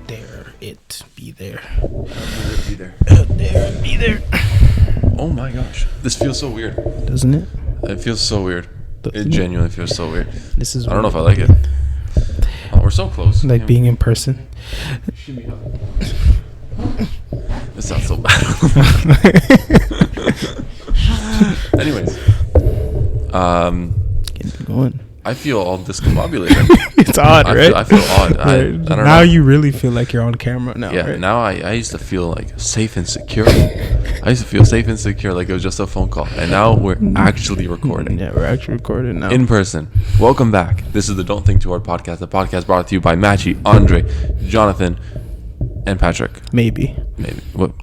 dare it be there. How dare it be there? How dare it be there. Oh my gosh. This feels so weird. Doesn't it? It feels so weird. Doesn't It genuinely feels so weird. This is I don't know if I weird. like it. Oh, we're so close. Like being in person. Shimmy up. This sounds so bad. Anyways. Get going. I feel all discombobulated. It's odd, right? I feel odd. I don't know. Now you really feel like you're on camera now, Yeah, right? now I used to feel like safe and secure. I used to feel safe and secure like it was just a phone call. And now we're actually recording. Yeah, we're actually recording now. In person. Welcome back. This is the Don't Think Too Hard podcast. The podcast brought to you by Maciej, Andre, Jonathan, and Patrick. Maybe. What?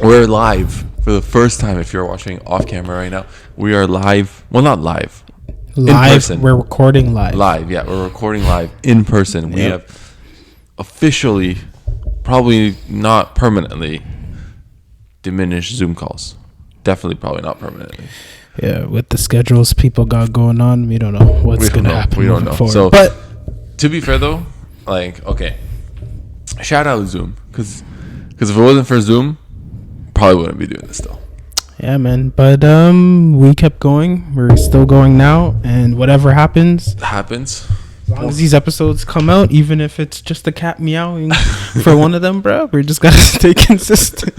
We're live for the first time. If you're watching off camera right now, we are live. Well, not live. Live. In person. We're recording live. Live, yeah. We're recording live in person. We have officially, probably not permanently, diminished Zoom calls. Definitely, probably not permanently. Yeah, with the schedules people got going on, we don't know what's going to happen. We don't know. Forward. So, but to be fair though, like, okay, shout out Zoom, because if it wasn't for Zoom, probably wouldn't be doing this still. yeah, man. But we kept going. We're still going now, and whatever happens, as long as these episodes come out, even if it's just a cat meowing for one of them, bro, we just gotta stay consistent.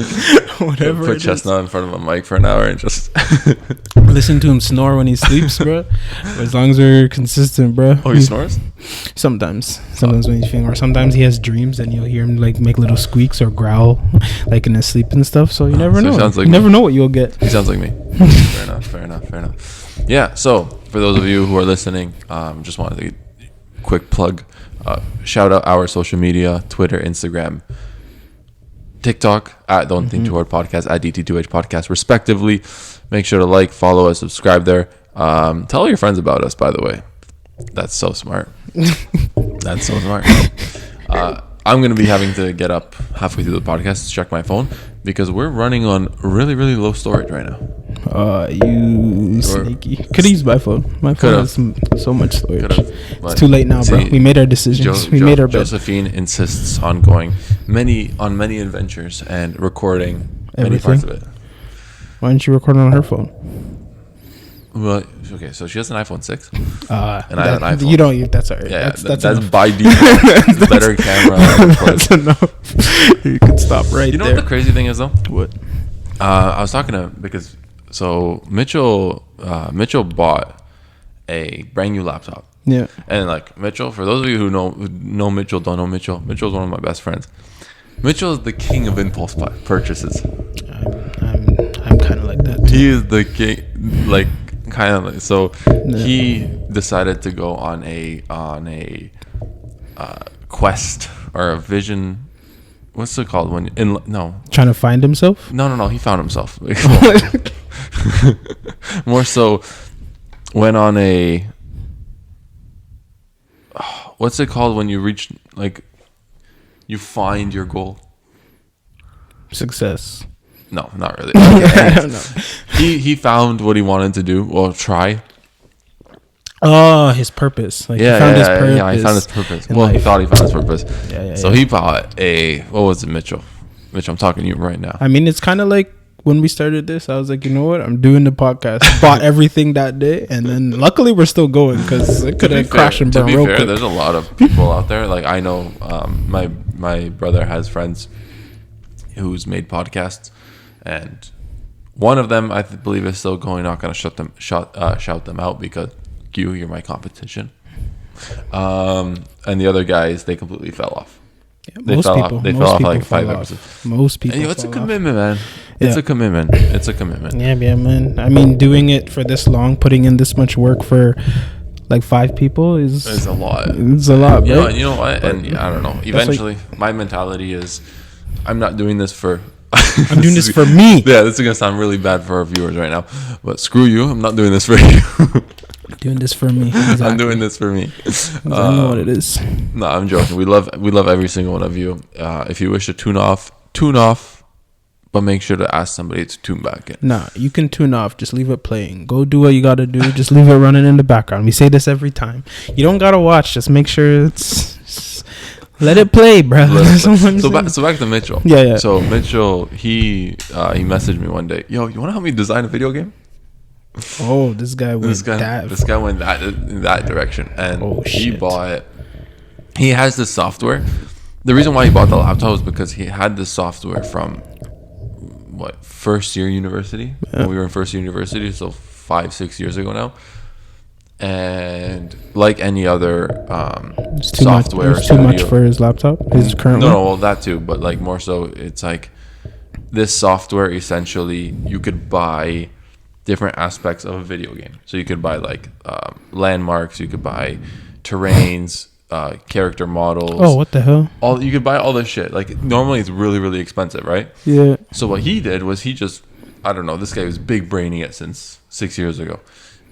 Whatever. Put Chestnut in front of a mic for an hour and just listen to him snore when he sleeps, bro. As long as we're consistent, bro. Oh, he snores? Sometimes when he's feeling, or sometimes he has dreams and you'll hear him like make little squeaks or growl, like in his sleep and stuff. So you never know. Like you never know what you'll get. He sounds like me. Fair enough. Yeah. So for those of you who are listening, just wanted to quick plug. Shout out our social media: Twitter, Instagram, TikTok at Don't Think Too Hard Podcast, at DT2H Podcast, respectively. Make sure to like, follow us, subscribe there. Tell all your friends about us, by the way. That's so smart. That's so smart. I'm going to be having to get up halfway through the podcast to check my phone because we're running on really, really low storage right now. You sneaky. Could have used my phone. My phone has so much storage. It's too late now, bro. We made our decisions. We made our bed. Josephine insists on going many adventures and recording many parts of it. Why didn't you record on her phone? Well, okay, so she has an iPhone 6, and I have an iPhone. You don't. That's all right. Yeah, that's by default. Better camera. That's enough. You can stop right there. You know what the crazy thing is, though? What? I was talking to Mitchell bought a brand new laptop. Yeah. And like Mitchell, for those of you who know Mitchell, don't know Mitchell. Mitchell's one of my best friends. Mitchell is the king of impulse purchases. I'm kind of like that too. He is the king, like kind of like, so. Yeah. He decided to go on a quest or a vision. What's it called when trying to find himself? No. He found himself. More so, went on a. What's it called when you reach, like, you find your goal? Success. No, not really. I don't know. He found what he wanted to do. Well, try. Oh, his purpose. Like he found his purpose. Yeah, he found his purpose. Well, he thought he found his purpose. So he bought what was it, Mitchell? Mitchell, I'm talking to you right now. I mean, it's kind of like when we started this, I was like, you know what? I'm doing the podcast. Bought everything that day. And then luckily we're still going because it could have crashed and burned real quick. There's a lot of people out there. Like I know my brother has friends who's made podcasts. And one of them, I believe, is still going. Not going to shout them out because you're my competition. And the other guys, they completely fell off. Yeah, they fell off like 5 episodes. Most people. And, it's a commitment, man. It's a commitment. It's a commitment. Yeah, man. I mean, doing it for this long, putting in this much work for like 5 people is a lot. It's a lot, right? Right? You know what? And I don't know. Eventually, my mentality is, I'm not doing this for. I'm doing this for me. Yeah, this is gonna sound really bad for our viewers right now, but screw you. I'm not doing this for you. I'm doing this for me. Exactly. I'm doing this for me. I know what it is. No, I'm joking. We love every single one of you. If you wish to tune off, but make sure to ask somebody to tune back in. Nah, you can tune off. Just leave it playing. Go do what you gotta do. Just leave it running in the background. We say this every time. You don't gotta watch. Just make sure it's. Let it play, bro. So back to Mitchell. Yeah. So Mitchell, he messaged me one day. Yo, you want to help me design a video game? Oh, this guy went This guy went in that direction, and he has this software. The reason why he bought the laptop was because he had this software from first year university, when we were in first year university, so 5-6 years ago now. And like any other software, it was too much for his laptop. His current one? No, well, that too, but like more so, it's like this software. Essentially, you could buy different aspects of a video game. So you could buy like landmarks, you could buy terrains, character models. Oh, what the hell? You could buy all this shit. Like normally, it's really, really expensive, right? Yeah. So what he did was I don't know. This guy was big braining it since 6 years ago.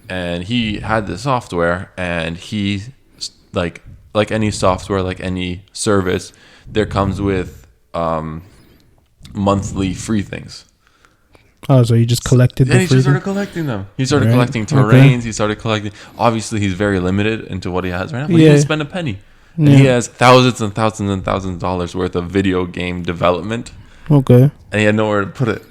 And he had the software, and he like any software, like any service, there comes with monthly free things. Oh, so you just collected the free things? He just started collecting them. He started collecting terrains. Okay. He started collecting. Obviously, he's very limited into what he has right now. But he didn't spend a penny. Yeah. And he has thousands and thousands and thousands of dollars worth of video game development. Okay. And he had nowhere to put it.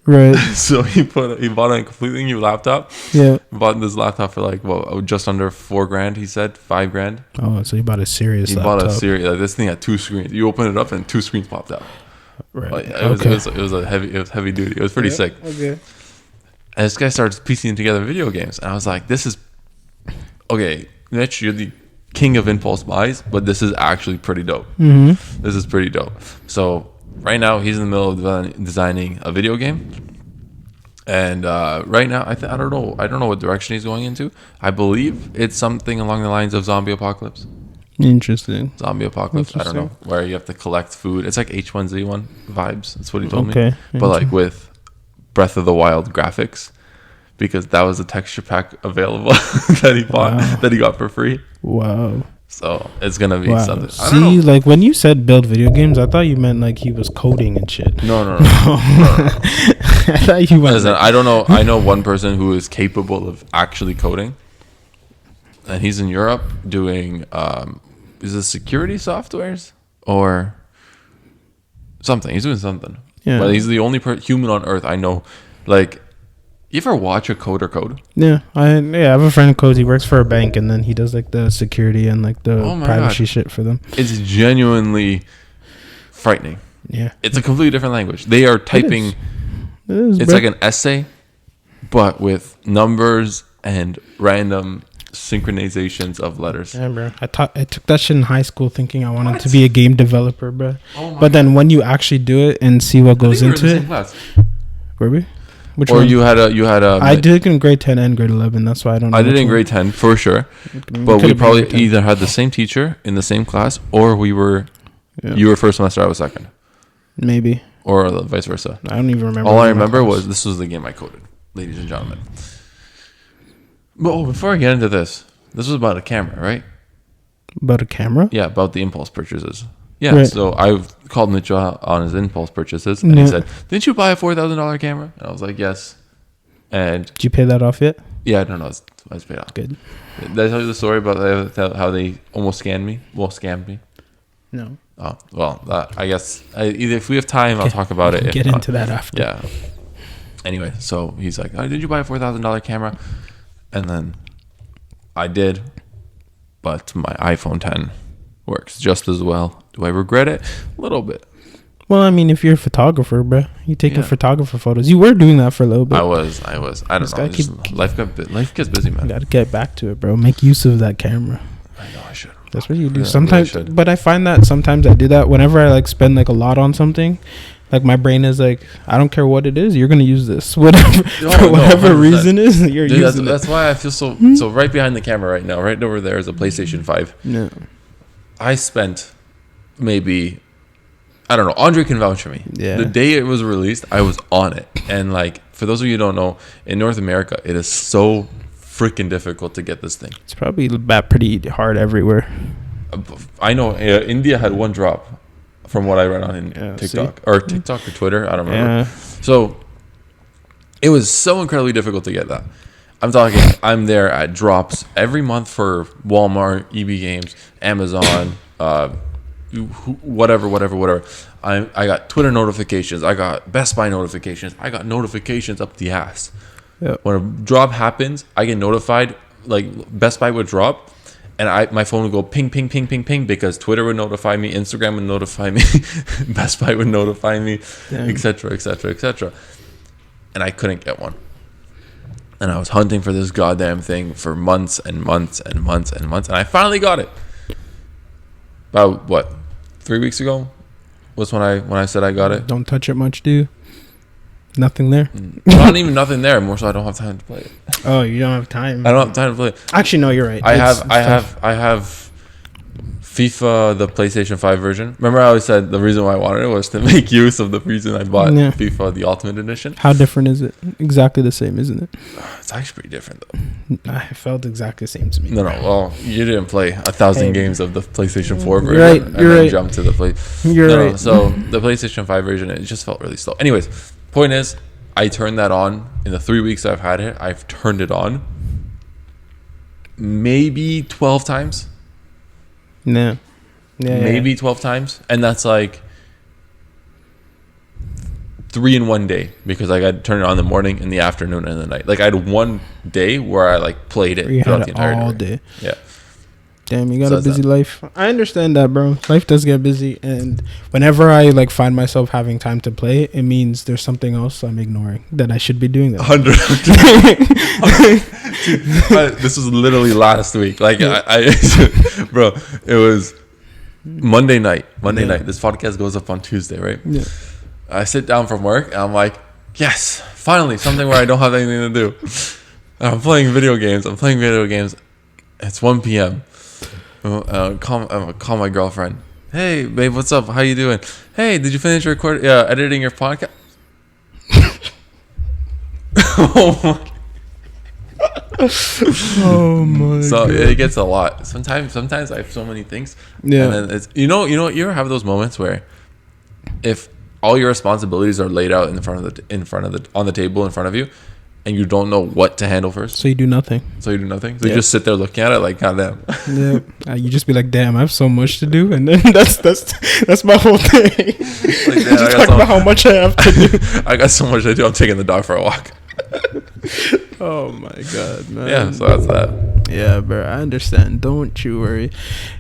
Right. So he bought a completely new laptop. Yeah. Bought this laptop for like just under $4,000. He said $5,000. Oh, so he bought a serious laptop. Bought a serious. Like, this thing had 2 screens. You open it up and 2 screens popped out. Right. Like, it was heavy duty. It was pretty sick. Okay. And this guy started piecing together video games, and I was like, "This is okay, Mitch. You're the king of impulse buys, but this is actually pretty dope. Mm-hmm. This is pretty dope." So right now he's in the middle of designing a video game, and right now I don't know what direction he's going into. I believe it's something along the lines of zombie apocalypse. Interesting. Zombie apocalypse. I don't know, where you have to collect food. It's like H1Z1 vibes. That's what he told me. But like with Breath of the Wild graphics, because that was a texture pack available that he bought, that he got for free. Wow. So it's gonna be something. See, like when you said build video games, I thought you meant like he was coding and shit. No. I thought you meant. Listen, I don't know. I know one person who is capable of actually coding, and he's in Europe doing is it security softwares or something? He's doing something. Yeah. But he's the only human on Earth I know. Like, you ever watch a coder code? Yeah, I have a friend who codes. He works for a bank, and then he does like the security and like the privacy shit for them. It's genuinely frightening. Yeah, it's a completely different language. They are typing. It's like an essay, but with numbers and random synchronizations of letters. Yeah, bro. I took that shit in high school thinking I wanted to be a game developer, bro. But then when you actually do it and see what goes into it, were we? Which or one? you had a. I did in grade 10 and grade 11. That's why I don't know. I did in grade 10 for sure, but we probably either had the same teacher in the same class, or we were. Yeah. You were first semester, I was second. Maybe. Or vice versa. I don't even remember. All I remember was this was the game I coded, ladies and gentlemen. But before I get into this was about a camera, right? About a camera? Yeah, about the impulse purchases. Yeah, right. So I called Mitchell on his impulse purchases, and he said, "Didn't you buy a $4,000 camera?" And I was like, "Yes." And did you pay that off yet? Yeah, I don't know. I was paid off. Good. Did I tell you the story about how they almost scammed me? Well, scammed me. No. Oh well, I guess either if we have time, I'll talk about it. Get into that after. Yeah. Anyway, so he's like, "Oh, did you buy a $4,000 camera?" And then I did, but my iPhone 10 works just as well. Do I regret it? A little bit. Well, I mean, if you're a photographer, bro, you taking photographer photos. You were doing that for a little bit. I was. I don't know. Life gets busy, man. Got to get back to it, bro. Make use of that camera. I know I should. That's what you do. Sometimes, really, but I find that sometimes I do that whenever I like spend like a lot on something. Like my brain is like, I don't care what it is, you're gonna use this, whatever for whatever reason is, you're using it. That's why I feel so. So right behind the camera right now, right over there is a PlayStation 5. Yeah. I spent maybe, I don't know. Andre can vouch for me. Yeah. The day it was released, I was on it, and like for those of you who don't know, in North America, it is so freaking difficult to get this thing. It's probably pretty hard everywhere. I know India had one drop. from what I read on TikTok or Twitter. I don't remember. So it was so incredibly difficult to get that. I'm talking, I'm there at drops every month for Walmart, EB Games, Amazon, whatever. I got Twitter notifications. I got Best Buy notifications. I got notifications up the ass. Yep. When a drop happens, I get notified. Like Best Buy would drop, and my phone would go ping, ping, ping, ping, ping, because Twitter would notify me, Instagram would notify me, Best Buy would notify me, etc., etc., etc. And I couldn't get one. And I was hunting for this goddamn thing for months and months and months and months, and I finally got it. About 3 weeks ago was when I said I got it. Don't touch it much, do you? Nothing there? Not even nothing there. More so I don't have time to play it. Oh, you don't have time? I don't have time to play it. Actually, no, you're right. I have FIFA, the PlayStation 5 version. Remember I always said the reason why I wanted it was to make use of the reason I bought FIFA, the Ultimate Edition. How different is it? Exactly the same, isn't it? It's actually pretty different, though. It felt exactly the same to me. No. Well, you didn't play 1,000 games of the PlayStation 4 version. Right, and then jump to the play. You're right. So the PlayStation 5 version, it just felt really slow. Anyways, point is, I turned that on. In the 3 weeks I've had it, I've turned it on maybe 12 times. No. Maybe 12 times. And that's like 3 in one day, because like I'd turn it on in the morning, in the afternoon, and the night. Like I had one day where I like played it throughout the entire all day. Yeah. Damn, you got a busy life. I understand that, bro. Life does get busy, and whenever I like find myself having time to play, it means there's something else I'm ignoring that I should be doing. That 100. This was literally last week. Like bro, it was Monday night. This podcast goes up on Tuesday, right? Yeah. I sit down from work and I'm like, yes, finally something where I don't have anything to do. And I'm playing video games. It's 1 p.m. Call my girlfriend. Hey, babe, what's up? How you doing? Hey, did you finish editing your podcast? Oh my so God. It gets a lot. Sometimes I have so many things. Yeah. And then it's you ever have those moments where if all your responsibilities are laid out on the table in front of you, and you don't know what to handle first. So you do nothing. So you just sit there looking at it like, goddamn. Yeah. You just be like, damn, I have so much to do. And then that's my whole thing. Like, just talk about how much I have to do. I got so much to do. I'm taking the dog for a walk. Oh my God, man. Yeah, so that's that. Yeah, bro, I understand. Don't you worry.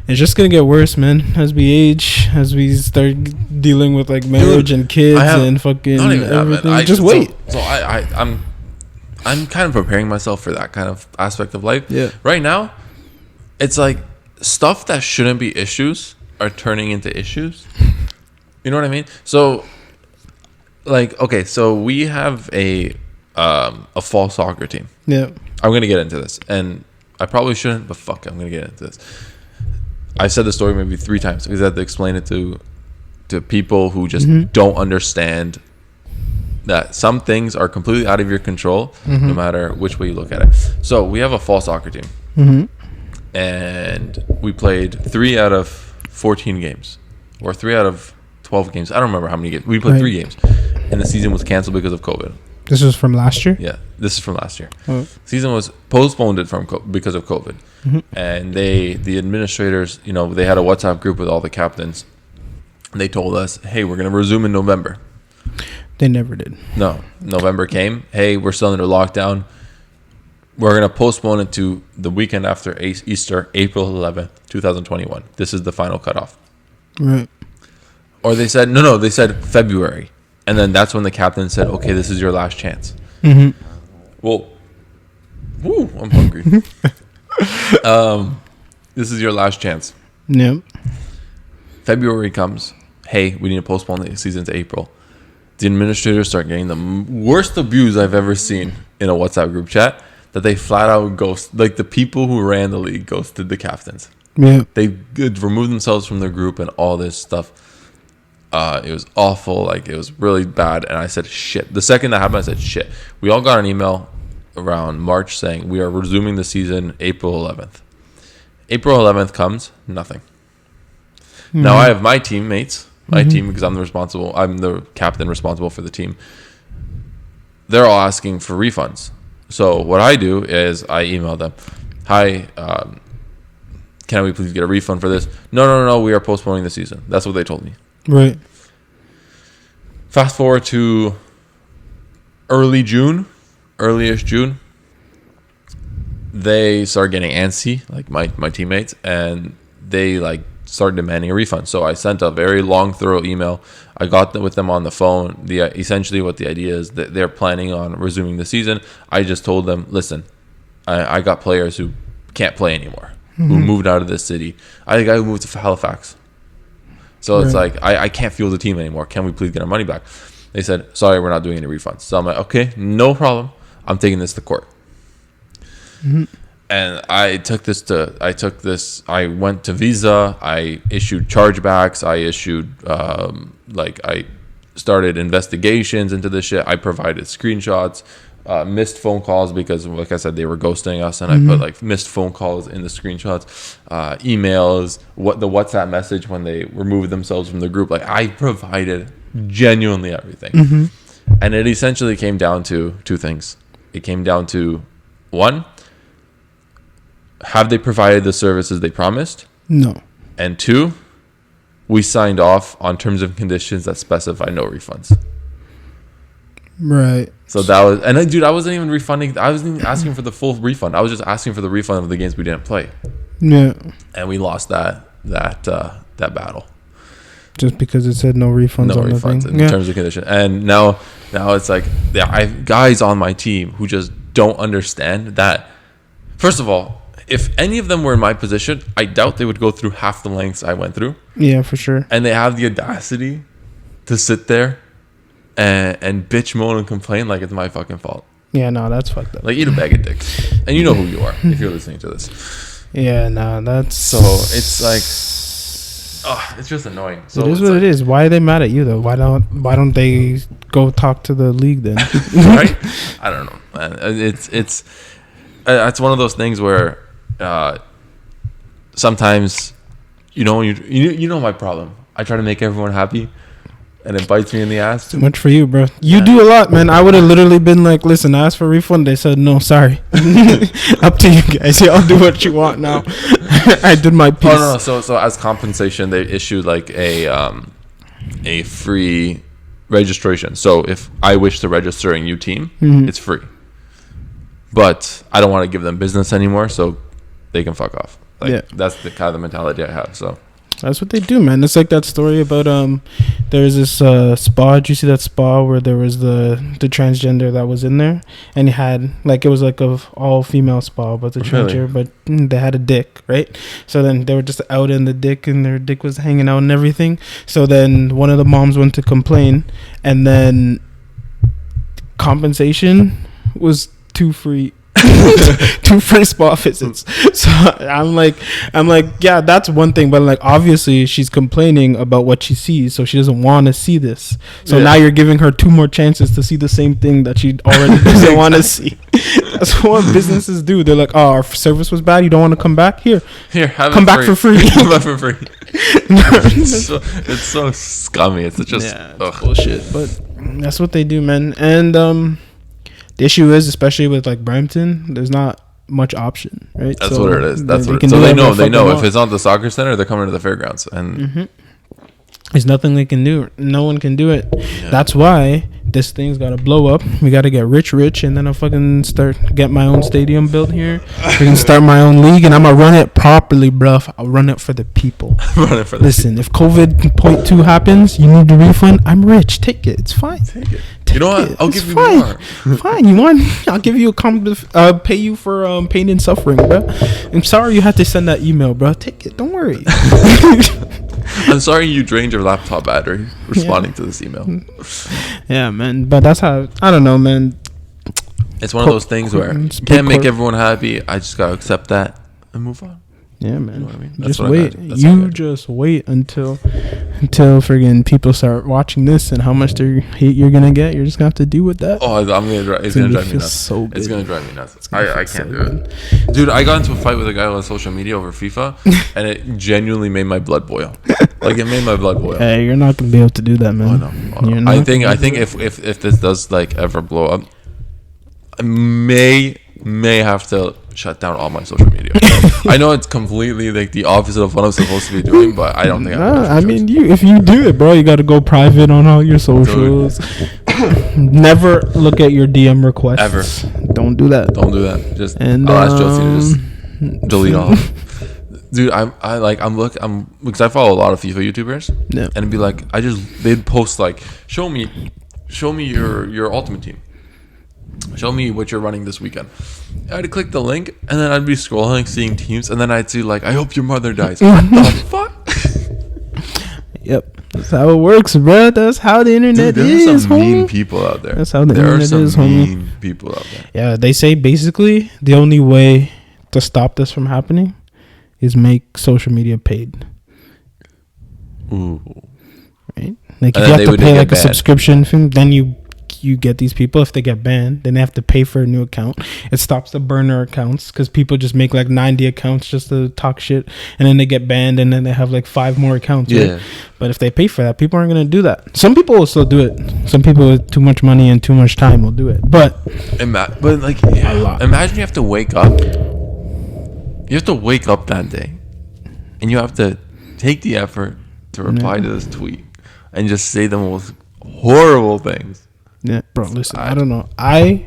It's just gonna get worse, man, as we age, as we start dealing with like marriage and kids and fucking everything. Just wait. So I'm kind of preparing myself for that kind of aspect of life. Yeah. Right now, it's like stuff that shouldn't be issues are turning into issues. You know what I mean? So, like, okay, so we have a fall soccer team. Yeah. I'm gonna get into this, and I probably shouldn't, but fuck, I'm gonna get into this. I've said the story maybe 3 times because I have to explain it to people who just don't understand that some things are completely out of your control, no matter which way you look at it. So we have a fall soccer team, and we played 3 out of 14 games, or 3 out of 12 games. I don't remember how many games. We played 3 games, and the season was canceled because of COVID. This was from last year? Yeah, this is from last year. Oh. Season was postponed because of COVID, and the administrators, they had a WhatsApp group with all the captains. And they told us, hey, we're going to resume in November. They never did. No. November came. Hey, we're still under lockdown. We're going to postpone it to the weekend after Easter, April 11th, 2021. This is the final cutoff. Right. Or they said, no, they said February. And then that's when the captain said, okay, this is your last chance. Well, I'm hungry. This is your last chance. Yep. February comes. Hey, we need to postpone the season to April. The administrators start getting the worst abuse I've ever seen in a WhatsApp group chat, that they flat out like the people who ran the league ghosted the captains. Yeah. They removed themselves from the group and all this stuff. It was awful. Like, it was really bad. And I said, shit. The second that happened, I said, shit. We all got an email around March saying we are resuming the season April 11th. April 11th comes, nothing. Now I have my teammates my team, because I'm the captain responsible for the team. They're all asking for refunds. So what I do is I email them, hi, can we please get a refund for this? No, we are postponing the season. That's what they told me. Right. Fast forward to early-ish June, they started getting antsy, like my teammates, and they like started demanding a refund. So I sent a very long, thorough email. I got with them on the phone. Essentially what the idea is that they're planning on resuming the season. I just told them, listen, I got players who can't play anymore, who moved out of this city. I had a guy who moved to Halifax. So it's like, I can't fuel the team anymore. Can we please get our money back? They said, sorry, we're not doing any refunds. So I'm like, okay, no problem. I'm taking this to court. And I went to Visa. I issued chargebacks. I started investigations into this shit. I provided screenshots, missed phone calls because, like I said, they were ghosting us. And I put like missed phone calls in the screenshots, emails, the WhatsApp message when they removed themselves from the group. Like I provided genuinely everything. And it essentially came down to two things. It came down to, one, have they provided the services they promised? No. And two, we signed off on terms and conditions that specify no refunds. Right. So that was, and dude, I wasn't even refunding. I wasn't even asking for the full refund. I was just asking for the refund of the games we didn't play. Yeah. And we lost that battle. Just because it said no refunds. No refunds in terms and conditions. And now it's like, I have guys on my team who just don't understand that. First of all, if any of them were in my position, I doubt they would go through half the lengths I went through. Yeah, for sure. And they have the audacity to sit there and bitch, moan, and complain like it's my fucking fault. Yeah, no, that's fucked up. Like, eat a bag of dicks. And you know who you are if you're listening to this. Yeah, no, that's... So it's like... it's just annoying. So it is what it is. Why are they mad at you, though? Why don't they go talk to the league then? Right? I don't know, man. It's one of those things where... sometimes, you know my problem. I try to make everyone happy, and it bites me in the ass. Too much for you, bro. You do a lot, man. I would have literally been like, listen, I asked for a refund. They said no, sorry. Up to you guys. Y'all do what you want now. I did my piece. Oh no. So as compensation, they issued like a free registration. So if I wish to register a new team, it's free. But I don't want to give them business anymore, so they can fuck off. Like, that's the kind of the mentality I have. So that's what they do, man. It's like that story about there's this spa. Did you see that spa where there was the transgender that was in there, and it had like, it was like a all female spa, but the transgender, but they had a dick, right? So then they were just out in the dick, and their dick was hanging out and everything. So then one of the moms went to complain, and then compensation was 2 free 2 free spa visits. So I'm like, yeah, that's one thing, but like, obviously she's complaining about what she sees, so she doesn't want to see this. So now you're giving her 2 more chances to see the same thing that she already doesn't want to see. That's what businesses do. They're like, oh, our service was bad, you don't want to come back? Here, come back for free. Come back for free. It's so scummy. It's just it's bullshit, but that's what they do, man. And the issue is, especially with like Brampton, there's not much option, right? That's what it is. That's what. So they know if it's not the soccer center, they're coming to the fairgrounds, and there's nothing they can do. No one can do it. Yeah. That's why this thing's got to blow up. We got to get rich, and then I'll fucking get my own stadium built here. We can start my own league, and I'm gonna run it properly, bruv. I'll run it for the people. Listen, if COVID.2 happens, you need a refund. I'm rich. Take it. It's fine. Take it. You know what? I'll give you more. Fine. You want? I'll give you pay you for pain and suffering, bro. I'm sorry you had to send that email, bro. Take it. Don't worry. I'm sorry you drained your laptop battery responding to this email. Yeah, man. But that's how, I don't know, man. It's one of those things where you can't make everyone happy. I just gotta accept that and move on. Yeah, man. You know what I mean? Just wait. You just wait until friggin' people start watching this, and how much hate you're gonna get. You're just gonna have to deal with that. Oh, it's gonna drive me nuts. So good. It's gonna drive me nuts. I can't do it, dude. I got into a fight with a guy on social media over FIFA, and it genuinely made my blood boil. Like, it made my blood boil. Hey, you're not gonna be able to do that, man. No. I think if this does like ever blow up, I may have to shut down all my social media. I know it's completely like the opposite of what I'm supposed to be doing, but I don't think I mean, if you do it, bro, you got to go private on all your socials. Never look at your DM requests. Ever. Don't do that. Just I'll ask Josie to just delete all. Dude, I'm because I follow a lot of FIFA YouTubers, and it'd be like they'd post like, show me your ultimate team. Show me what you're running this weekend. I'd click the link, and then I'd be scrolling, seeing teams, and then I'd see like, I hope your mother dies. What the fuck? Yep, that's how it works, bro. That's how the internet is. There are some mean people out there. That's how the internet is, homie. There are some mean people out there. Yeah, they say basically the only way to stop this from happening is make social media paid. Ooh. Right? Like, if you have to pay like a subscription fee, then you get these people. If they get banned, then they have to pay for a new account. It stops the burner accounts, because people just make like 90 accounts just to talk shit, and then they get banned, and then they have like 5 more accounts. Yeah. Right? But if they pay for that, people aren't going to do that. Some people will still do it. Some people with too much money and too much time will do it. But imagine you have to wake up. You have to wake up that day, and you have to take the effort to reply to this tweet and just say the most horrible things. Yeah, bro, listen, I don't know. I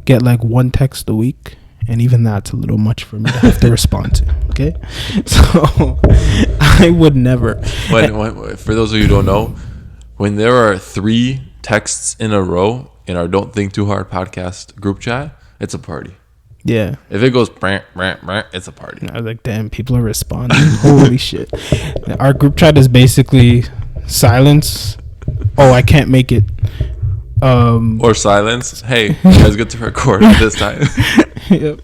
get like 1 text a week, and even that's a little much for me to have to respond to, okay? So, I would never. When, for those of you who don't know, when there are 3 texts in a row in our Don't Think Too Hard podcast group chat, it's a party. Yeah. If it goes, it's a party. I was like, damn, people are responding. Holy shit. Our group chat is basically silence. Oh, I can't make it. Or silence. Hey, you guys get to record this time. Yep.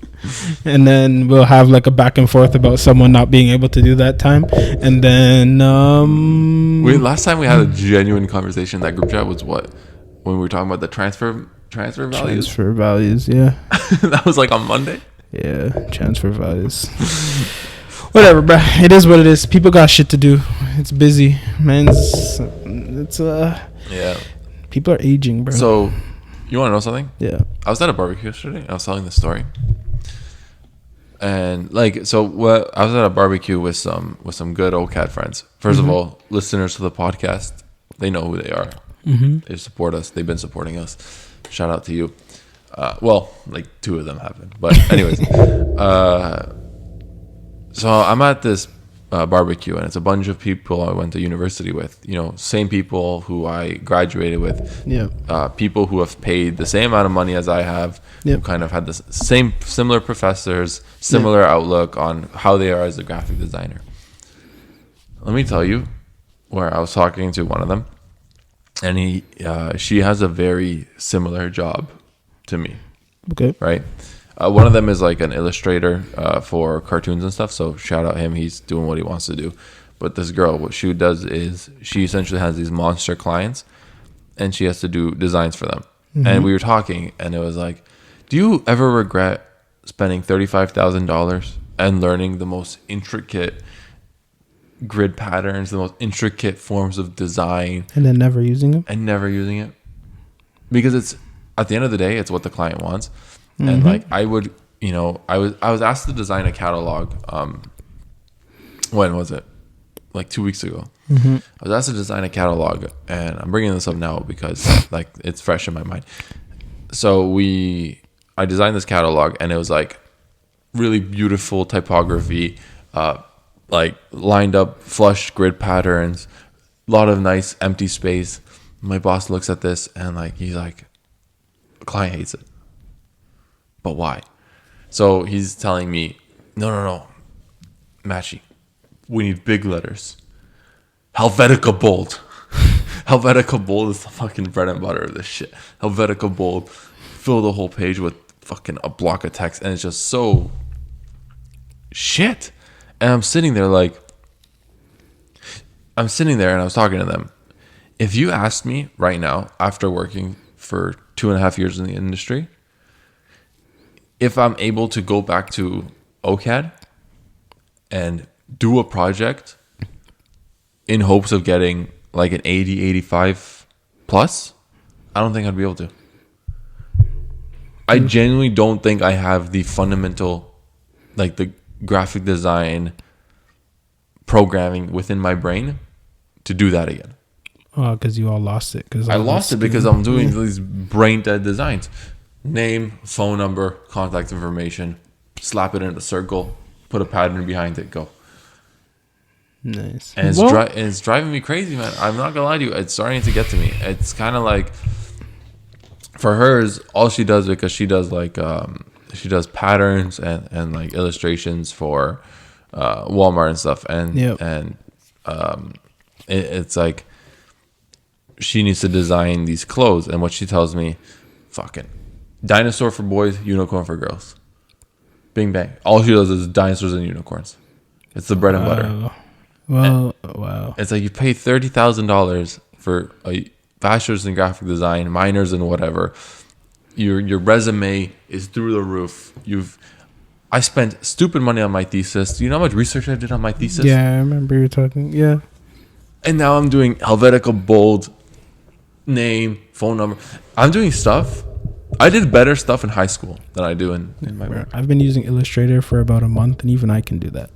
And then we'll have like a back and forth about someone not being able to do that time. And then last time we had a genuine conversation in that group chat was what? When we were talking about the transfer values. Transfer values, yeah. That was like on Monday. Yeah, transfer values. Whatever, bro. It is what it is. People got shit to do. It's busy, man. Yeah. People are aging, bro. So, you want to know something? Yeah. I was at a barbecue yesterday. I was telling the story. And I was at a barbecue with some good OCAD friends. First of all, listeners to the podcast, they know who they are. Mm-hmm. They support us. They've been supporting us. Shout out to you. Like 2 of them haven't. But anyways, so I'm at this barbecue, and it's a bunch of people I went to university with. You know, same people who I graduated with. Yeah. People who have paid the same amount of money as I have. Yep. Who kind of had the similar professors, similar outlook on how they are as a graphic designer. Let me tell you, where I was talking to one of them, and she has a very similar job to me. Okay. Right. One of them is like an illustrator for cartoons and stuff. So shout out him. He's doing what he wants to do. But this girl, what she does is she essentially has these monster clients, and she has to do designs for them. Mm-hmm. And we were talking, and it was like, do you ever regret spending $35,000 and learning the most intricate grid patterns, the most intricate forms of design, and then never using them? And never using it? Because it's, at the end of the day, it's what the client wants. And like I would, I was asked to design a catalog. When was it? Like 2 weeks ago. Mm-hmm. I was asked to design a catalog, and I'm bringing this up now because like it's fresh in my mind. So I designed this catalog, and it was like really beautiful typography, like lined up flush grid patterns, a lot of nice empty space. My boss looks at this, and like he's like, the client hates it. But why? So he's telling me, no, Maciej, we need big letters. Helvetica bold. Helvetica bold is the fucking bread and butter of this shit. Helvetica bold. Fill the whole page with fucking a block of text, and it's just so shit. And I'm sitting there and I was talking to them. If you asked me right now, after working for 2.5 years in the industry, if I'm able to go back to OCAD and do a project in hopes of getting like an 80, 85 plus, I don't think I'd be able to. I genuinely don't think I have the fundamental, like the graphic design programming within my brain to do that again. Oh, because you all lost it. I lost it because I'm doing these brain dead designs. Name, phone number, contact information, slap it in a circle, put a pattern behind it, go. Nice. And it's driving me crazy, man. I'm not gonna lie to you. It's starting to get to me. It's kind of like, for hers, all she does, because she does like she does patterns and like illustrations for Walmart and stuff, and it's like she needs to design these clothes, and what she tells me, fucking dinosaur for boys, unicorn for girls. Bing bang. All she does is dinosaurs and unicorns. It's the bread and butter. Well, wow. It's like you pay $30,000 for a bachelor's in graphic design, minors in whatever. Your resume is through the roof. I spent stupid money on my thesis. Do you know how much research I did on my thesis? Yeah, I remember you talking. Yeah. And now I'm doing Helvetica bold, name, phone number. I'm doing stuff. I did better stuff in high school than I do in my work. I've been using Illustrator for about a month, and even I can do that.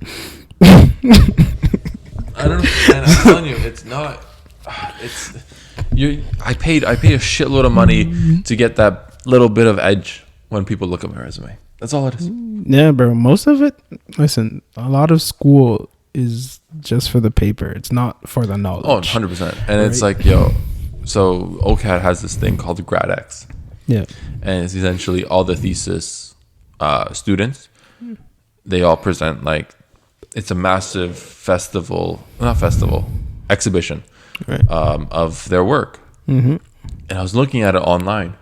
I don't know. And I'm telling you, it's not. It's you. I paid a shitload of money to get that little bit of edge when people look at my resume. That's all it is. Yeah, bro. Most of it. Listen, a lot of school is just for the paper. It's not for the knowledge. Oh, 100%. And it's like, yo. So OCAD has this thing called GradX. Yeah. And it's essentially all the thesis students. They all present like. It's a massive exhibition, right, of their work. Mm-hmm. And I was looking at it online,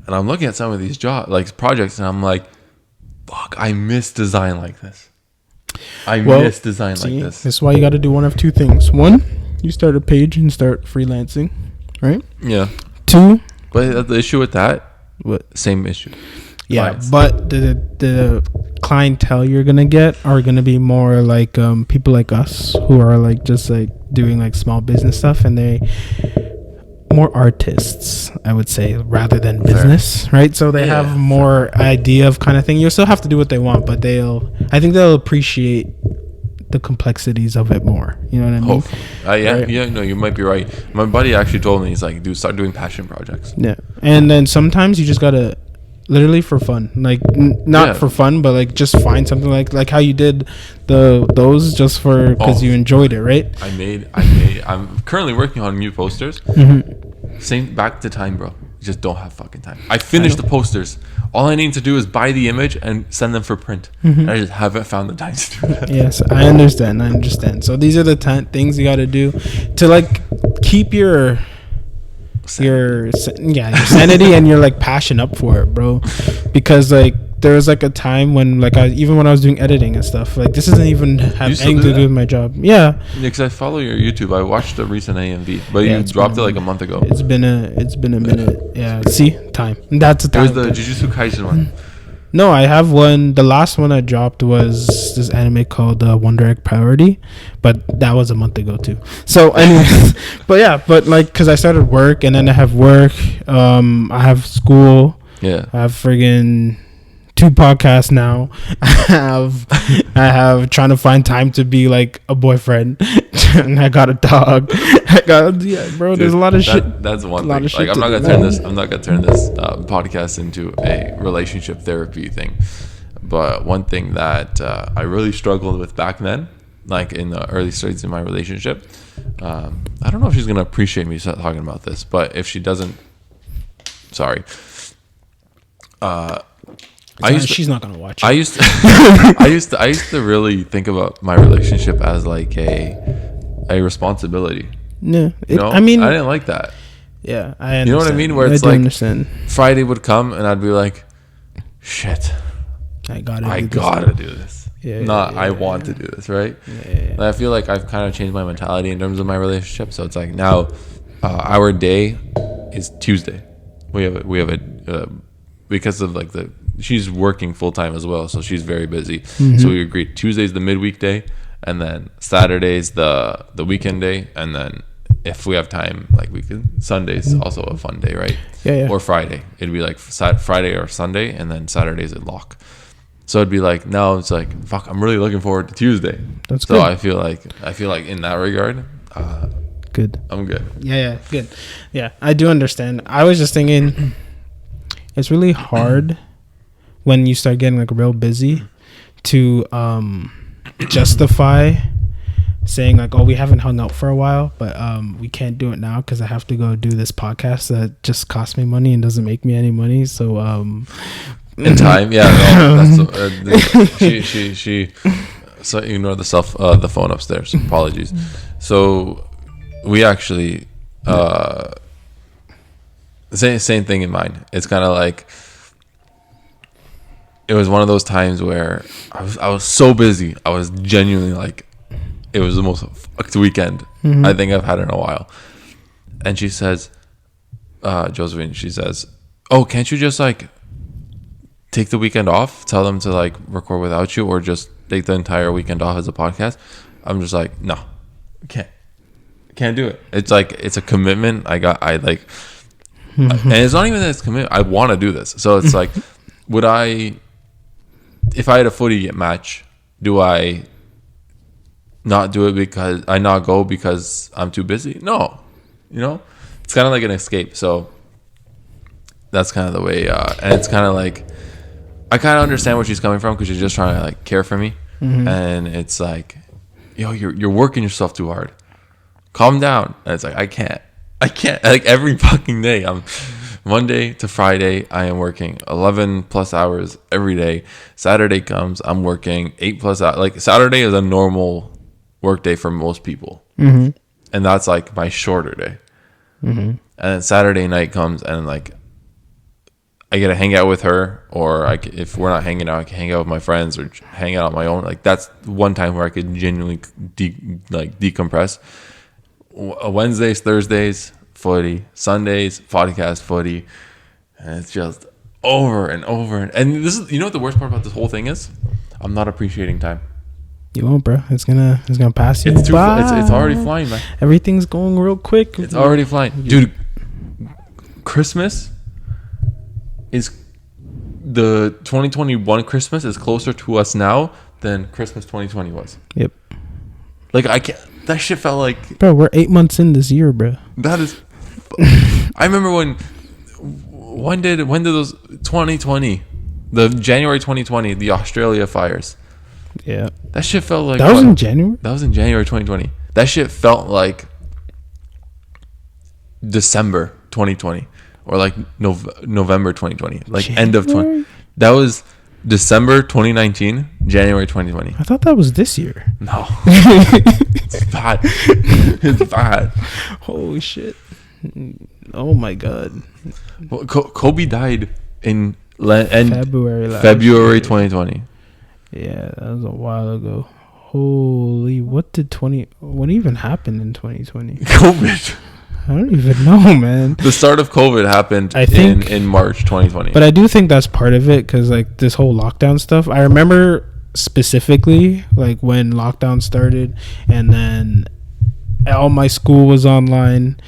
and I'm looking at some of these projects, and I'm like, fuck, I miss design like this. Miss design like this. That's why you got to do one of two things. One, you start a page and start freelancing, right? Yeah. Two. But the issue with that, what? Same issue. Yeah, clients. But the clientele you're gonna get are gonna be more like people like us who are like just like doing like small business stuff, and they more artists, I would say, rather than business. Fair. Right? So they have more idea of kind of thing. You still have to do what they want, but I think they'll appreciate the complexities of it more. You know what I mean? Hopefully. Right? Yeah, no, you might be right. My buddy actually told me, he's like, start doing passion projects. Yeah. And then sometimes you just gotta literally for fun, like not for fun, but like just find something like how you did those just for because you enjoyed it, right? I'm currently working on new posters. Mm-hmm. Same back to time, bro. You just don't have fucking time. I finished the posters. All I need to do is buy the image and send them for print. Mm-hmm. I just haven't found the time to do that. Yes, I understand. So these are the things you got to do to like keep your sanity and your like passion up for it, bro, because like there was like a time when like even when I was doing editing and stuff, like this doesn't even have anything to do with my job. Yeah, because I follow your YouTube. I watched a recent AMV, but you dropped it like a month ago. It's been a minute. Yeah, see, time. That's the time. It was the Jujutsu Kaisen one. No, I have one. The last one I dropped was this anime called Wonder Egg Priority, but that was a month ago too. So anyways, but like, cause I started work, and then I have work. I have school. Yeah. I have friggin' 2 podcasts now. I have trying to find time to be like a boyfriend, and I got a dog. Bro. Dude, there's a lot of shit. That's one thing. Like I'm not gonna turn this podcast into a relationship therapy thing. But one thing that I really struggled with back then, like in the early stages of my relationship, I don't know if she's gonna appreciate me talking about this, but if she doesn't, sorry. She's not gonna watch it. I used to really think about my relationship as like a responsibility. No, I didn't like that. Yeah, I understand. You know what I mean? Where it's like Friday would come and I'd be like, shit, I gotta do this. I want to do this, right? Yeah. I feel like I've kind of changed my mentality in terms of my relationship. So it's like now, our day is Tuesday. We have a because of like she's working full time as well, so she's very busy. Mm-hmm. So we agreed Tuesday's the midweek day, and then Saturday's the weekend day, and then if we have time, like Sunday's also a fun day, right? Yeah. Or Friday, it'd be like Friday or Sunday, and then Saturday's at lock. So it'd be like, now it's like, fuck, I'm really looking forward to Tuesday. That's so good. I feel like in that regard, good. I'm good. Yeah, good. Yeah, I do understand. I was just thinking, it's really hard when you start getting like real busy to justify saying like, oh, we haven't hung out for a while, but we can't do it now because I have to go do this podcast that just costs me money and doesn't make me any money. So in time, yeah. No, that's, she. So ignore the phone upstairs. Apologies. So we actually same thing in mind. It's kind of like it was one of those times where I was so busy. I was genuinely like, it was the most fucked weekend I think I've had in a while. And she says, Josephine, she says, oh, can't you just like take the weekend off, tell them to like record without you, or just take the entire weekend off as a podcast? I'm just like, no, can't do it. It's like, it's a commitment. I like, and it's not even that it's commitment. I want to do this. So it's like, if I had a footy match, do I not do it because I not go because I'm too busy? No, it's kind of like an escape. So that's kind of the way, and it's kind of like, I kind of understand where she's coming from, because she's just trying to like care for me. And it's like, you're working yourself too hard. Calm down. And it's like, I can't. Like every fucking day, I'm Monday to Friday, I am working 11 plus hours every day. Saturday comes, I'm working 8 plus hours. Like Saturday is a normal work day for most people. And that's like my shorter day. And then Saturday night comes, and like, I get to hang out with her, or if we're not hanging out, I can hang out with my friends or hang out on my own. Like that's one time where I could genuinely decompress. Wednesdays, Thursdays, footy. Sundays, podcast, footy. And it's just over and over. And this is, what the worst part about this whole thing is? I'm not appreciating time. You won't, bro. It's gonna pass you. It's already flying, man. Everything's going real quick. It's already flying, dude. Christmas is the 2021 Christmas is closer to us now than Christmas 2020 was. Yep. Like I can't. That shit felt like. Bro, we're 8 months in this year, bro. That is. I remember when did those 2020, the January 2020, the Australia fires. Yeah. That shit felt like. That was in January. That was in January 2020. That shit felt like December 2020. Or like November 2020, like January? End of 20. That was December 2019, January 2020. I thought that was this year. No, it's bad. It's bad. Holy shit! Oh my god. Well, Kobe died in February 2020. Yeah, that was a while ago. Holy, what even happened in 2020? COVID. I don't even know, man. The start of COVID happened, I think, in March 2020. But I do think that's part of it, because like this whole lockdown stuff. I remember specifically like when lockdown started, and then all my school was online,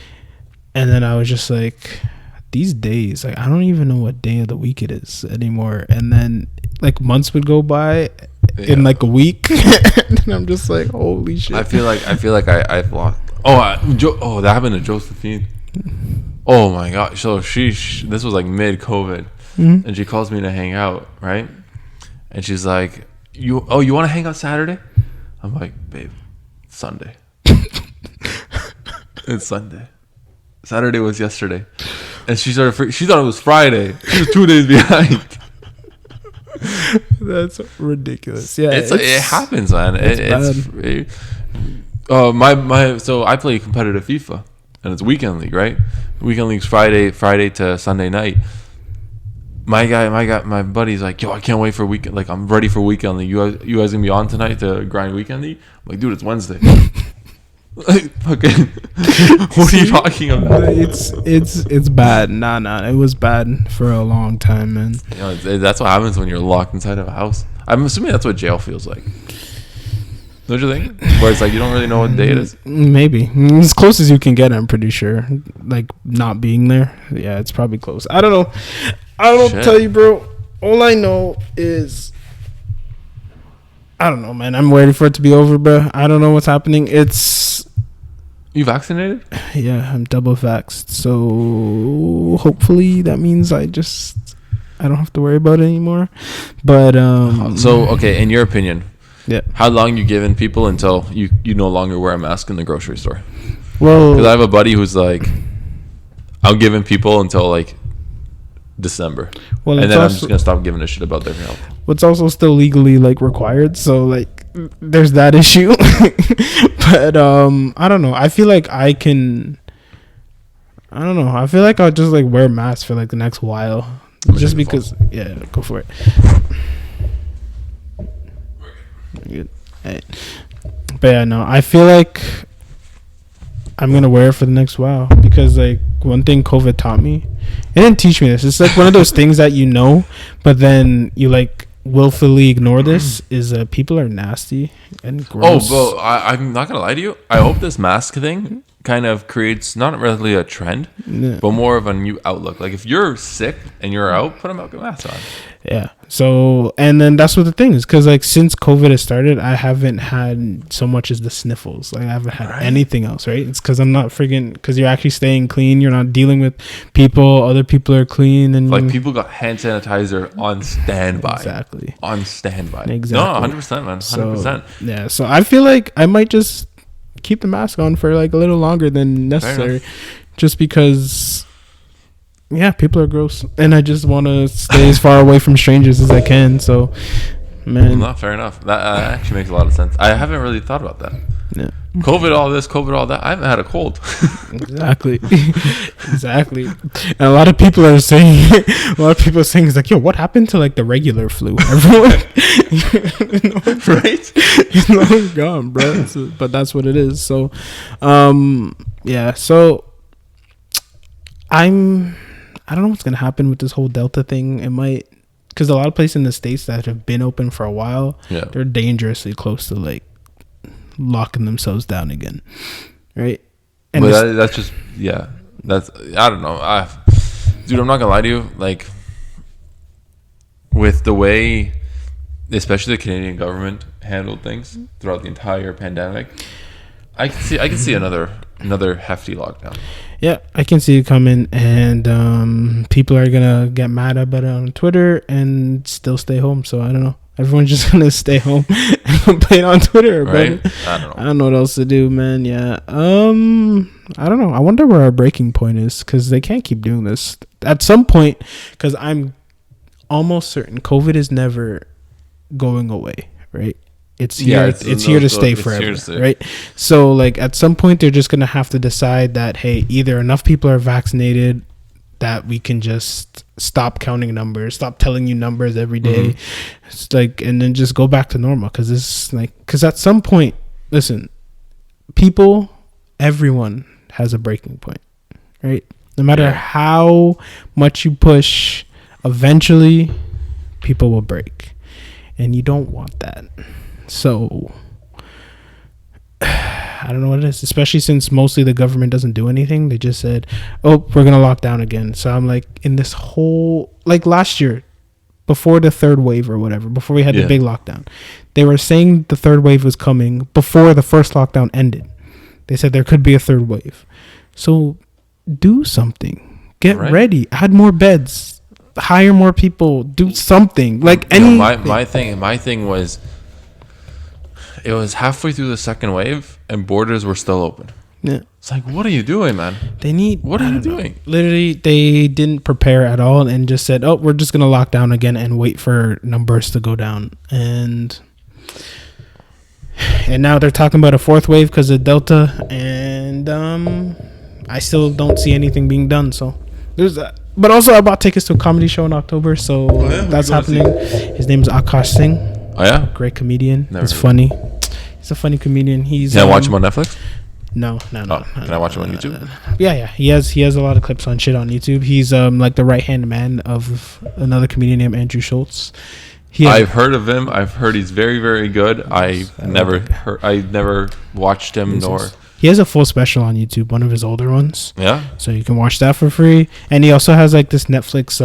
and then I was just like, these days, like I don't even know what day of the week it is anymore. And then like months would go by in like a week, and I'm just like, holy shit. I feel like I've lost. That happened to Josephine. Oh my god! So this was like mid-COVID, and she calls me to hang out, right? And she's like, "You want to hang out Saturday?" I'm like, "Babe, it's Sunday." It's Sunday. Saturday was yesterday, and she thought it was Friday. She was 2 days behind. That's ridiculous. Yeah, it happens, man. So I play competitive FIFA, and it's weekend league, right? Weekend league's Friday to Sunday night. My buddy's like, yo, I can't wait for weekend. Like, I'm ready for weekend league. You guys gonna be on tonight to grind weekend league? I'm like, dude, it's Wednesday. Like, fucking, what are you talking about? It's bad. Nah. It was bad for a long time, man. That's what happens when you're locked inside of a house. I'm assuming that's what jail feels like. Don't you think? Where it's like you don't really know what day it is. Maybe as close as you can get. I'm pretty sure. Like not being there. Yeah, it's probably close. I don't know. I don't tell you, bro. All I know is I don't know, man. I'm waiting for it to be over, bro. I don't know what's happening. You vaccinated? Yeah, I'm double vaxxed. So hopefully that means I don't have to worry about it anymore. But so okay, in your opinion, yeah, how long you giving people until you no longer wear a mask in the grocery store? Well, because I have a buddy who's like, I'm giving people until like December, and then I'm just gonna stop giving a shit about their health. What's also still legally like required, so like there's that issue. But I don't know. I feel like I don't know. I feel like I'll just like wear masks for like the next while, just because. Yeah, go for it. Good. Right. But yeah, no. I feel like I'm gonna wear it for the next while because like one thing COVID taught me, it didn't teach me this. It's like one of those things that you know, but then you like willfully ignore this. Is people are nasty and gross. Oh, bro, I'm not gonna lie to you. I hope this mask thing kind of creates not really a trend, but more of a new outlook. Like if you're sick and you're out, put a mask on. Yeah. So, and then that's what the thing is, because like since COVID has started, I haven't had so much as the sniffles. Like I haven't had anything else, right? It's because I'm not because you're actually staying clean. You're not dealing with people. Other people are clean, and like people got hand sanitizer on standby. Exactly. On standby. Exactly. No, 100%, man. 100%. So, yeah. So I feel like I might just keep the mask on for like a little longer than necessary, just because. Yeah, people are gross, and I just want to stay as far away from strangers as I can. So, man, not fair enough. That actually makes a lot of sense. I haven't really thought about that. Yeah, COVID, all this, COVID, all that. I haven't had a cold. Exactly, exactly. And a lot of people are saying, is like, yo, what happened to like the regular flu? Everyone, right? Gone, bro. But that's what it is. So, yeah. So, I don't know what's gonna happen with this whole Delta thing. It might, because a lot of places in the States that have been open for a while, they're dangerously close to like locking themselves down again, right? And but that's just that's I don't know. Dude, I'm not gonna lie to you. Like with the way, especially the Canadian government handled things throughout the entire pandemic, I can see another hefty lockdown. Yeah, I can see it coming, and people are gonna get mad about it on Twitter and still stay home. So I don't know. Everyone's just gonna stay home and complain on Twitter about it. I don't know what else to do, man. Yeah. I don't know. I wonder where our breaking point is, because they can't keep doing this. At some point, because I'm almost certain COVID is never going away, right? It's here. It's here to stay forever, right? So, like, at some point, they're just gonna have to decide that, hey, either enough people are vaccinated that we can just stop counting numbers, stop telling you numbers every day, it's like, and then just go back to normal. Because it's like, because at some point, listen, everyone has a breaking point, right? No matter how much you push, eventually, people will break, and you don't want that. So I don't know what it is, especially since mostly the government doesn't do anything. They just said, oh, we're going to lock down again. So I'm like, in this whole, like last year, before the third wave or whatever, before we had the big lockdown, they were saying the third wave was coming before the first lockdown ended. They said there could be a third wave. So do something. Get ready. Add more beds. Hire more people. Do something. Like any. My thing was, it was halfway through the second wave and borders were still open. Yeah. It's like, what are you doing, man? What are you doing? Literally, they didn't prepare at all and just said, oh, we're just going to lock down again and wait for numbers to go down. And now they're talking about a fourth wave because of Delta. And I still don't see anything being done. So there's that. But also, I bought tickets to a comedy show in October. So that's happening. His name is Akash Singh. Oh, yeah? Great comedian. He's funny. He's a funny comedian. Can I watch him on Netflix? No. Can I watch him on YouTube? Yeah. He has a lot of clips on shit on YouTube. He's like the right hand man of another comedian named Andrew Schultz. I've heard of him. I've heard he's very, very good. I never watched him nor. He has a full special on YouTube, one of his older ones. Yeah. So you can watch that for free. And he also has like this Netflix.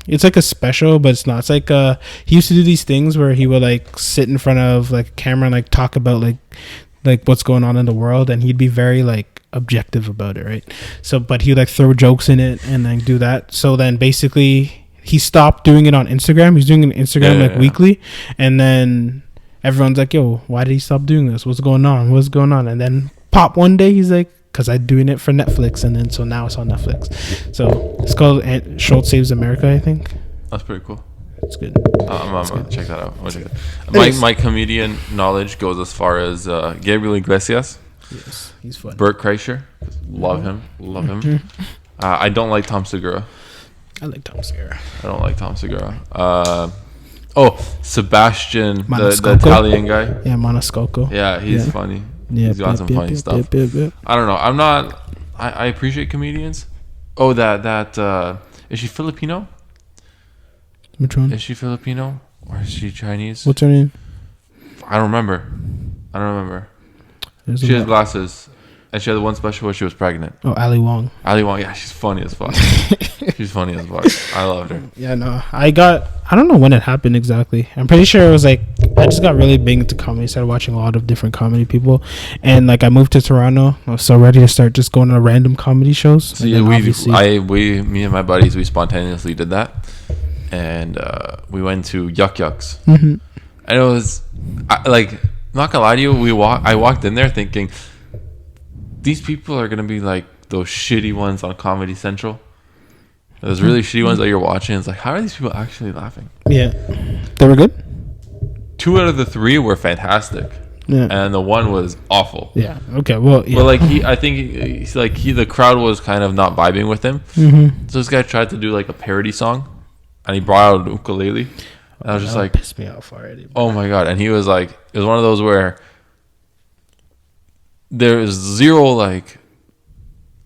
It's like a special, but it's not. It's like he used to do these things where he would like sit in front of like a camera and like talk about like what's going on in the world, and he'd be very like objective about it, right? So, but he'd like throw jokes in it and like do that. So then basically he stopped doing it on Instagram. He's doing it on Instagram weekly, and then everyone's like, "Yo, why did he stop doing this? What's going on? What's going on?" And then pop one day he's like, "Cause I'm doing it for Netflix," and then so now it's on Netflix. So it's called Schultz Saves America, I think. That's pretty cool. It's good. I'm gonna check that out. My comedian knowledge goes as far as Gabriel Iglesias. Yes, he's fun. Bert Kreischer, love him. I don't like Tom Segura. I like Tom Segura. I don't like Tom Segura. Sebastian, the Italian guy. Yeah, Maniscalco. Yeah, he's funny. Yeah, he's got some funny stuff. I don't know. I'm not. I appreciate comedians. Oh, that is she Filipino? Which one? Is she Filipino or is she Chinese? What's her name? I don't remember. She has glasses, and she had one special where she was pregnant. Oh, Ali Wong. Yeah, she's funny as fuck. I loved her. Yeah, no, I don't know when it happened exactly. I'm pretty sure it was like I just got really big into comedy. Started watching a lot of different comedy people, and like I moved to Toronto. I was so ready to start just going to random comedy shows. So yeah, me and my buddies, we spontaneously did that, and we went to Yuck Yucks, and it was not gonna lie to you, I walked in there thinking these people are gonna be like those shitty ones on Comedy Central. Those really shitty ones that you're watching. It's like, how are these people actually laughing? Yeah, they were good. 2 out of the 3 were fantastic. Yeah, and the one was awful. Yeah. Okay. Well, yeah. But like the crowd was kind of not vibing with him. So this guy tried to do like a parody song, and he brought out an ukulele. And I was just like, pissed me off already. Oh my god! And he was like, it was one of those where there is zero like,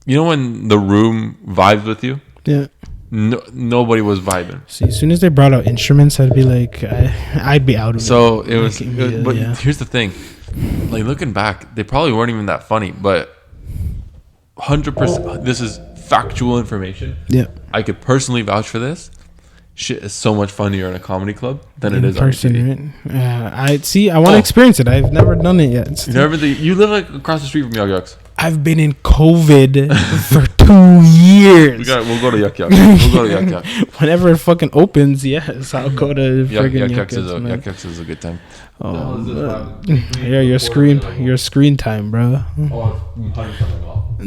you know, when the room vibes with you. Yeah. Nobody was vibing. See, as soon as they brought out instruments, I'd be like, I'd be out of it. So it was, but here's the thing, like looking back, they probably weren't even that funny, but 100%, this is factual information. Yeah. I could personally vouch for this. Shit is so much funnier in a comedy club than it is on TV. Right? I want to experience it. I've never done it yet. You live like across the street from Yuck Yucks. I've been in COVID for 2 years. We'll go to Yuck Yucks. Whenever it fucking opens, yes, I'll go to friggin' Yuck Yucks is a good time. Oh, yeah, your screen time, bro. Oh, I'm coming off.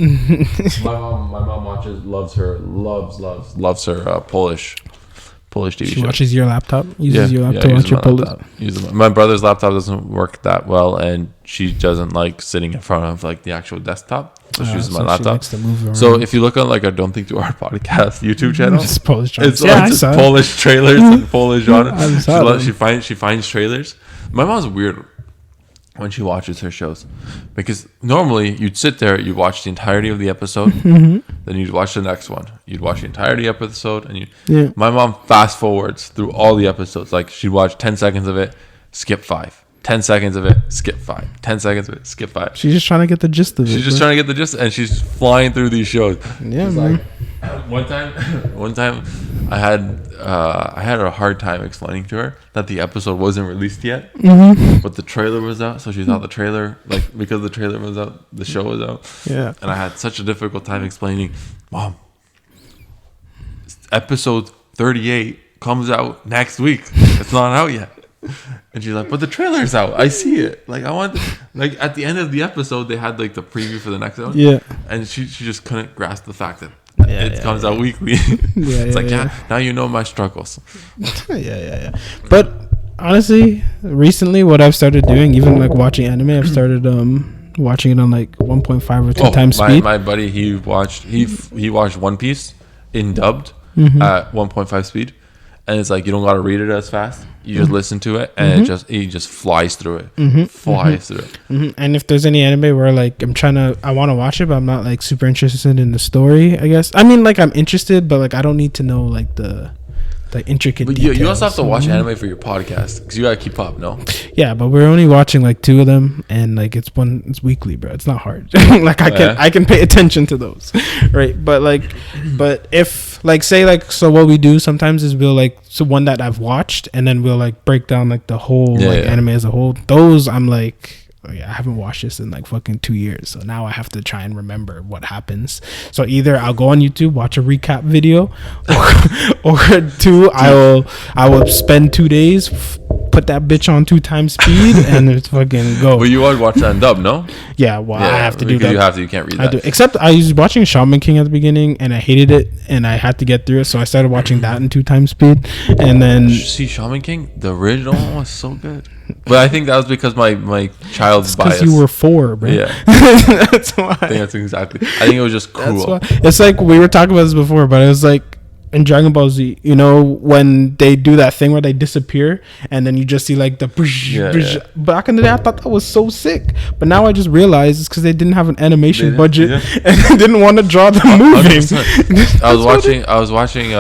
My mom loves her Polish TV she show. watches your laptop. Uses your laptop to watch your Polish. My brother's laptop doesn't work that well, and she doesn't like sitting in front of like the actual desktop. So she uses my laptop. She likes to move around. So if you look on like a Don't Think Too Hard podcast YouTube channel, just Polish it's just Polish trailers and Polish genre. She finds trailers. My mom's weird when she watches her shows, because normally you'd sit there, you'd watch the entirety of the episode, then you'd watch the next one, you'd watch the entirety of the episode, and my mom fast forwards through all the episodes. Like she'd watch 10 seconds of it, skip 5, 10 seconds of it, skip 5, 10 seconds of it, skip 5. She's just trying to get the gist of it. She's just trying to get the gist, and she's flying through these shows. Yeah, man. One time I had a hard time explaining to her that the episode wasn't released yet, but the trailer was out, so she thought the trailer, like, because the trailer was out, the show was out. Yeah. And I had such a difficult time explaining, Mom, episode 38 comes out next week. It's not out yet. And she's like, but the trailer's out. I see it. Like, I want, like, at the end of the episode, they had like the preview for the next one. Yeah. And she just couldn't grasp the fact that it comes out weekly. It's like, now you know my struggles. Yeah. But honestly, recently, what I've started doing, even like watching anime, I've started watching it on like 1.5 or 2 times speed. My buddy, he watched One Piece in dubbed at 1.5 speed. And it's like, you don't got to read it as fast. You just listen to it, and he just flies through it. Flies through it. And if there's any anime where like I want to watch it, but I'm not like super interested in the story, I guess. I mean, like I'm interested, but like I don't need to know like the the intricate but details. You also have to watch anime for your podcast because you gotta keep up, no? Yeah, but we're only watching like 2 of them, and like it's weekly, bro. It's not hard. Like I can pay attention to those, right? But if like say like so, what we do sometimes is we'll like one that I've watched, and then we'll like break down like the whole anime as a whole. Those I'm like. Oh yeah, I haven't watched this in like fucking 2 years, so now I have to try and remember what happens. So either I'll go on YouTube, watch a recap video, or 2, I will spend 2 days, put that bitch on 2 times speed, and it's fucking go. But you would watch that in dub, no? Yeah, well, I have to do that. You can't read that. I do. Except I was watching Shaman King at the beginning, and I hated it, and I had to get through it, so I started watching that in 2 times speed, and then see Shaman King, the original one was so good. But I think that was because my child's bias. Because you were 4, bro. Yeah, that's why. I think that's exactly. I think it was just cool. It's like we were talking about this before, but it was like in Dragon Ball Z, you know, when they do that thing where they disappear and then you just see like the back in the day, I thought that was so sick, but now I just realized it's because they didn't have an animation budget and they didn't want to draw them moving. I was watching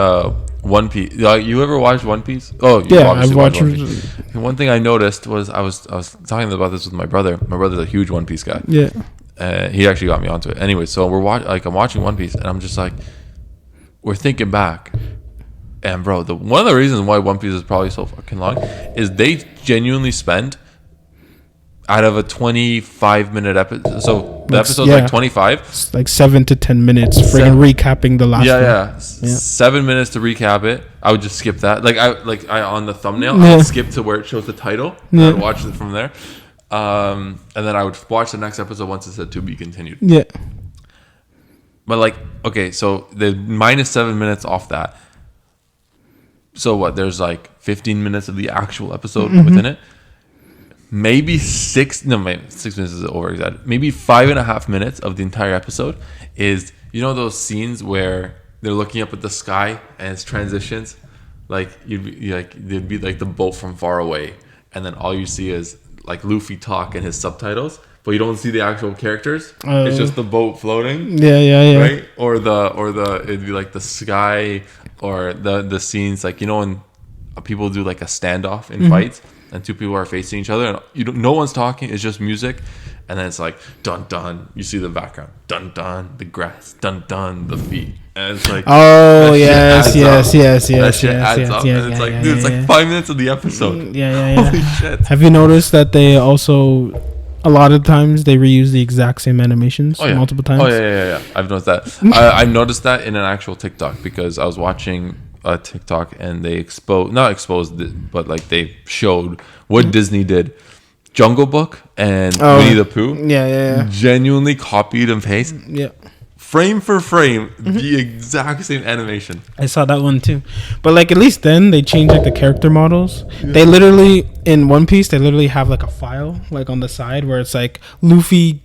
One Piece. You ever watched One Piece? Oh, yeah, I've watched. One thing I noticed was I was talking about this with my brother. My brother's a huge One Piece guy. Yeah. He actually got me onto it. Anyway, so I'm watching One Piece, and I'm just like, we're thinking back, and bro, one of the reasons why One Piece is probably so fucking long is they genuinely spend out of a 25-minute episode. So the episode's like 25. It's like 7 to 10 minutes friggin' recapping the last one. Yeah. 7 minutes to recap it. I would just skip that. I on the thumbnail, I would skip to where it shows the title. And I'd watch it from there. And then I would watch the next episode once it said to be continued. Yeah. But like, okay, so the minus 7 minutes off that. So what? There's like 15 minutes of the actual episode within it. Maybe 6 minutes is over exaggerated. Maybe 5.5 minutes of the entire episode is, you know, those scenes where they're looking up at the sky and it's transitions. Like there'd be like the boat from far away, and then all you see is like Luffy talk and his subtitles, but you don't see the actual characters. It's just the boat floating. Yeah. Right? Or it'd be like the sky or the scenes, like, you know, when people do like a standoff in fights and 2 people are facing each other and no one's talking, it's just music, and then it's like dun dun, you see the background, dun dun, the grass, dun dun, the feet, and it's like, oh yes. And it's like, dude, it's like 5 minutes of the episode. Holy shit. Have you noticed that they also a lot of times they reuse the exact same animations multiple times? Yeah. I've noticed that. I noticed that in an actual TikTok because I was watching a TikTok and they not exposed it, but like they showed what Disney did. Jungle Book and Winnie the Pooh. Yeah. Genuinely copied and pasted. Yeah. Frame for frame, the exact same animation. I saw that one too. But like at least then they changed like the character models. Yeah. They literally in One Piece they literally have like a file like on the side where it's like Luffy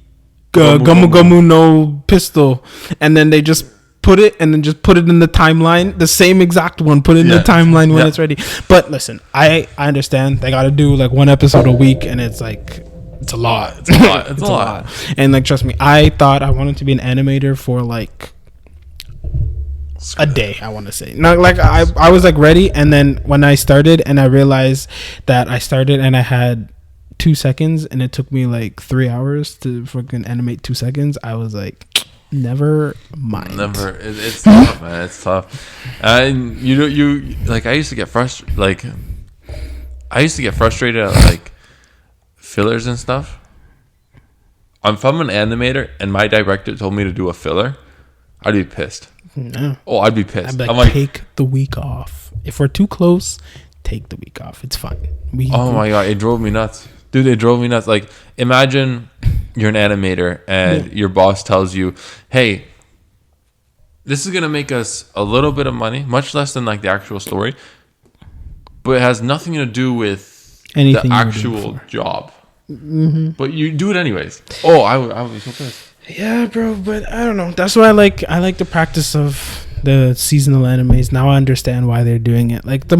Gumu no pistol, and then they just put it and then just put it in the timeline, the same exact one, put it in the timeline when it's ready. But listen, I understand they got to do like 1 episode a week, and it's like it's a lot. It's a lot. And like trust me, I thought I wanted to be an animator for like a day, I want to say. Not like I was like ready, and then when I started and I realized that I started and I had 2 seconds and it took me like 3 hours to fucking animate 2 seconds, I was like, never mind. It's tough, man. It's tough. And you like I used to get frustrated at like fillers and stuff. If I'm an animator and my director told me to do a filler, I'd be pissed. No. Oh, I'd be pissed. I'd be like, take the week off. If we're too close, take the week off. It's fine. My god, it drove me nuts. Dude, it drove me nuts. Like, imagine you're an animator and your boss tells you, hey, this is going to make us a little bit of money, much less than like the actual story, but it has nothing to do with anything the actual job. Mm-hmm. But you do it anyways. Oh, I would be so pissed. Yeah, bro, but I don't know. That's why I like the practice of the seasonal animes. Now I understand why they're doing it. Like the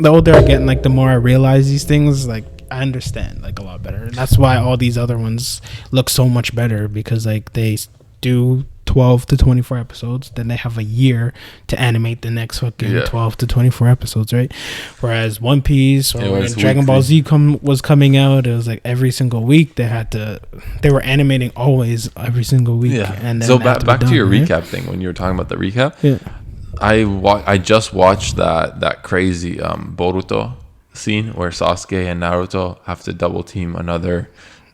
older I get, like the more I realize these things, like I understand like a lot better. And that's why all these other ones look so much better, because like they do 12 to 24 episodes, then they have a year to animate the next fucking 12 to 24 episodes, right? Whereas One Piece or when Dragon Ball Z was coming out, it was like every single week they were animating always every single week. Yeah. And then so back to your recap thing, when you were talking about the recap. Yeah. I just watched that crazy Boruto scene where Sasuke and Naruto have to double team another.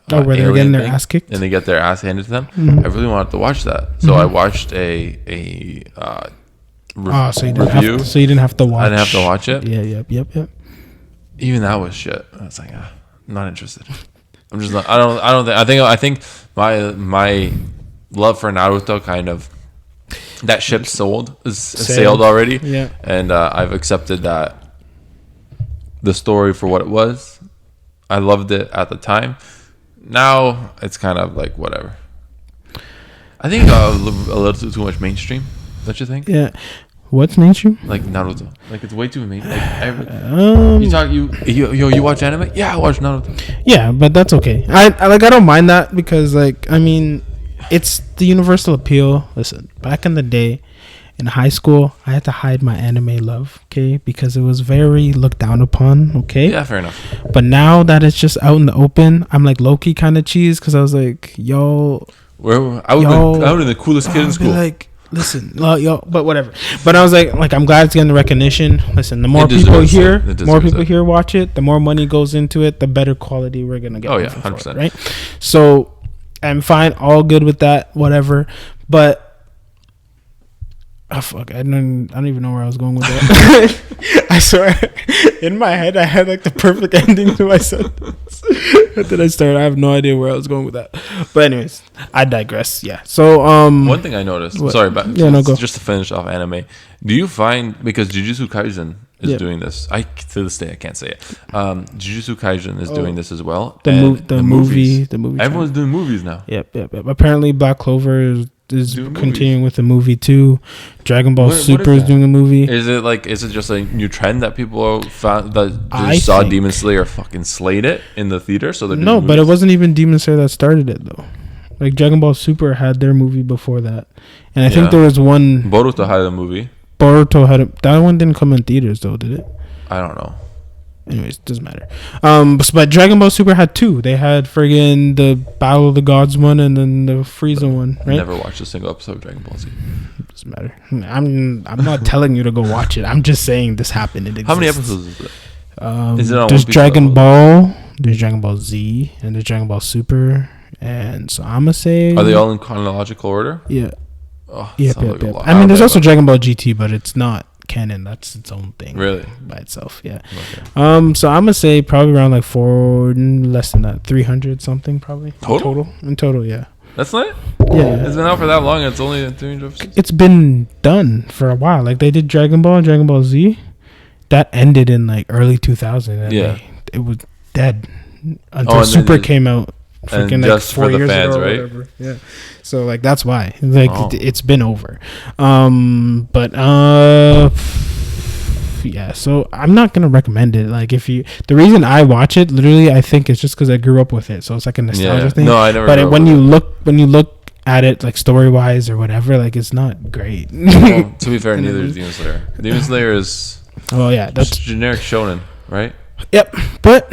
Where they're getting their ass kicked, and they get their ass handed to them. Mm-hmm. I really wanted to watch that, so I watched a review. So you didn't have to watch. I didn't have to watch it. Yeah. Yep. Even that was shit. I was like, I'm not interested. I'm just not. I think my love for Naruto kind of that ship sailed already. Yeah, and I've accepted that the story for what it was. I loved it at the time. Now it's kind of like whatever. I think a little too much mainstream. Don't you think? Yeah. What's mainstream? Like Naruto. Like it's way too mainstream. Like you watch anime? Yeah, I watch Naruto. Yeah, but that's okay. I don't mind that because like I mean, it's the universal appeal. Listen, back in the day, in high school, I had to hide my anime love, okay, because it was very looked down upon, okay. Yeah, fair enough. But now that it's just out in the open, I'm like low-key kind of cheese because I was like, yo, I would have been the coolest kid in school. Like, listen, yo, but whatever. But I was like I'm glad it's getting the recognition. Listen, the more people here watch it, the more money goes into it, the better quality we're gonna get. Oh yeah, 100%. Right. So I'm fine, all good with that, whatever. But oh fuck! I don't even know where I was going with that. I swear, in my head, I had like the perfect ending to my sentence. Then I started. I have no idea where I was going with that. But anyways, I digress. Yeah. So one thing I noticed. What? Sorry, but go. Just to finish off anime. Do you find, because Jujutsu Kaisen is doing this? To this day I can't say it. Jujutsu Kaisen is doing this as well. The movie. Everyone's doing movies now. Yep. Apparently, Black Clover is continuing with the movie too. Dragon Ball Super is doing a movie. Is it just a new trend that people found that saw Demon Slayer fucking slayed it in the theater? So no, but it wasn't even Demon Slayer that started it though. Like Dragon Ball Super had their movie before that, and I think there was one. Boruto had a movie. That one didn't come in theaters though, did it? I don't know. Anyways, doesn't matter. But Dragon Ball Super had two. They had friggin' the Battle of the Gods one and then the Frieza one, right? Never watched a single episode of Dragon Ball Z. Doesn't matter. I'm not telling you to go watch it. I'm just saying this happened. It exists. How many episodes is it? Is it on there's Dragon Ball, there's Dragon Ball Z, and there's Dragon Ball Super, and so I'm gonna say. Are they all in chronological order? Yeah. Oh, yeah. I mean, there's also Dragon Ball GT, but it's not canon. That's its own thing. Really? By itself, yeah. Okay. So I'm gonna say probably around like less than that, 300 something probably. In total, yeah. That's not it? Yeah. It's been out for that long. It's only 300 episodes. It's been done for a while. Like they did Dragon Ball and Dragon Ball Z. That ended in like early 2000. And it was dead until Super came out. And like just 4 for the years fans, ago, right? Whatever. Yeah. So like that's why it's been over. Yeah, so I'm not gonna recommend it. Like the reason I watch it, literally, I think it's just because I grew up with it, so it's like a nostalgia thing. No, I never. But when you look at it, like story wise or whatever, like it's not great. Well, to be fair, neither is Demon Slayer. Demon Slayer is. Oh yeah, that's generic shonen, right? Yep, but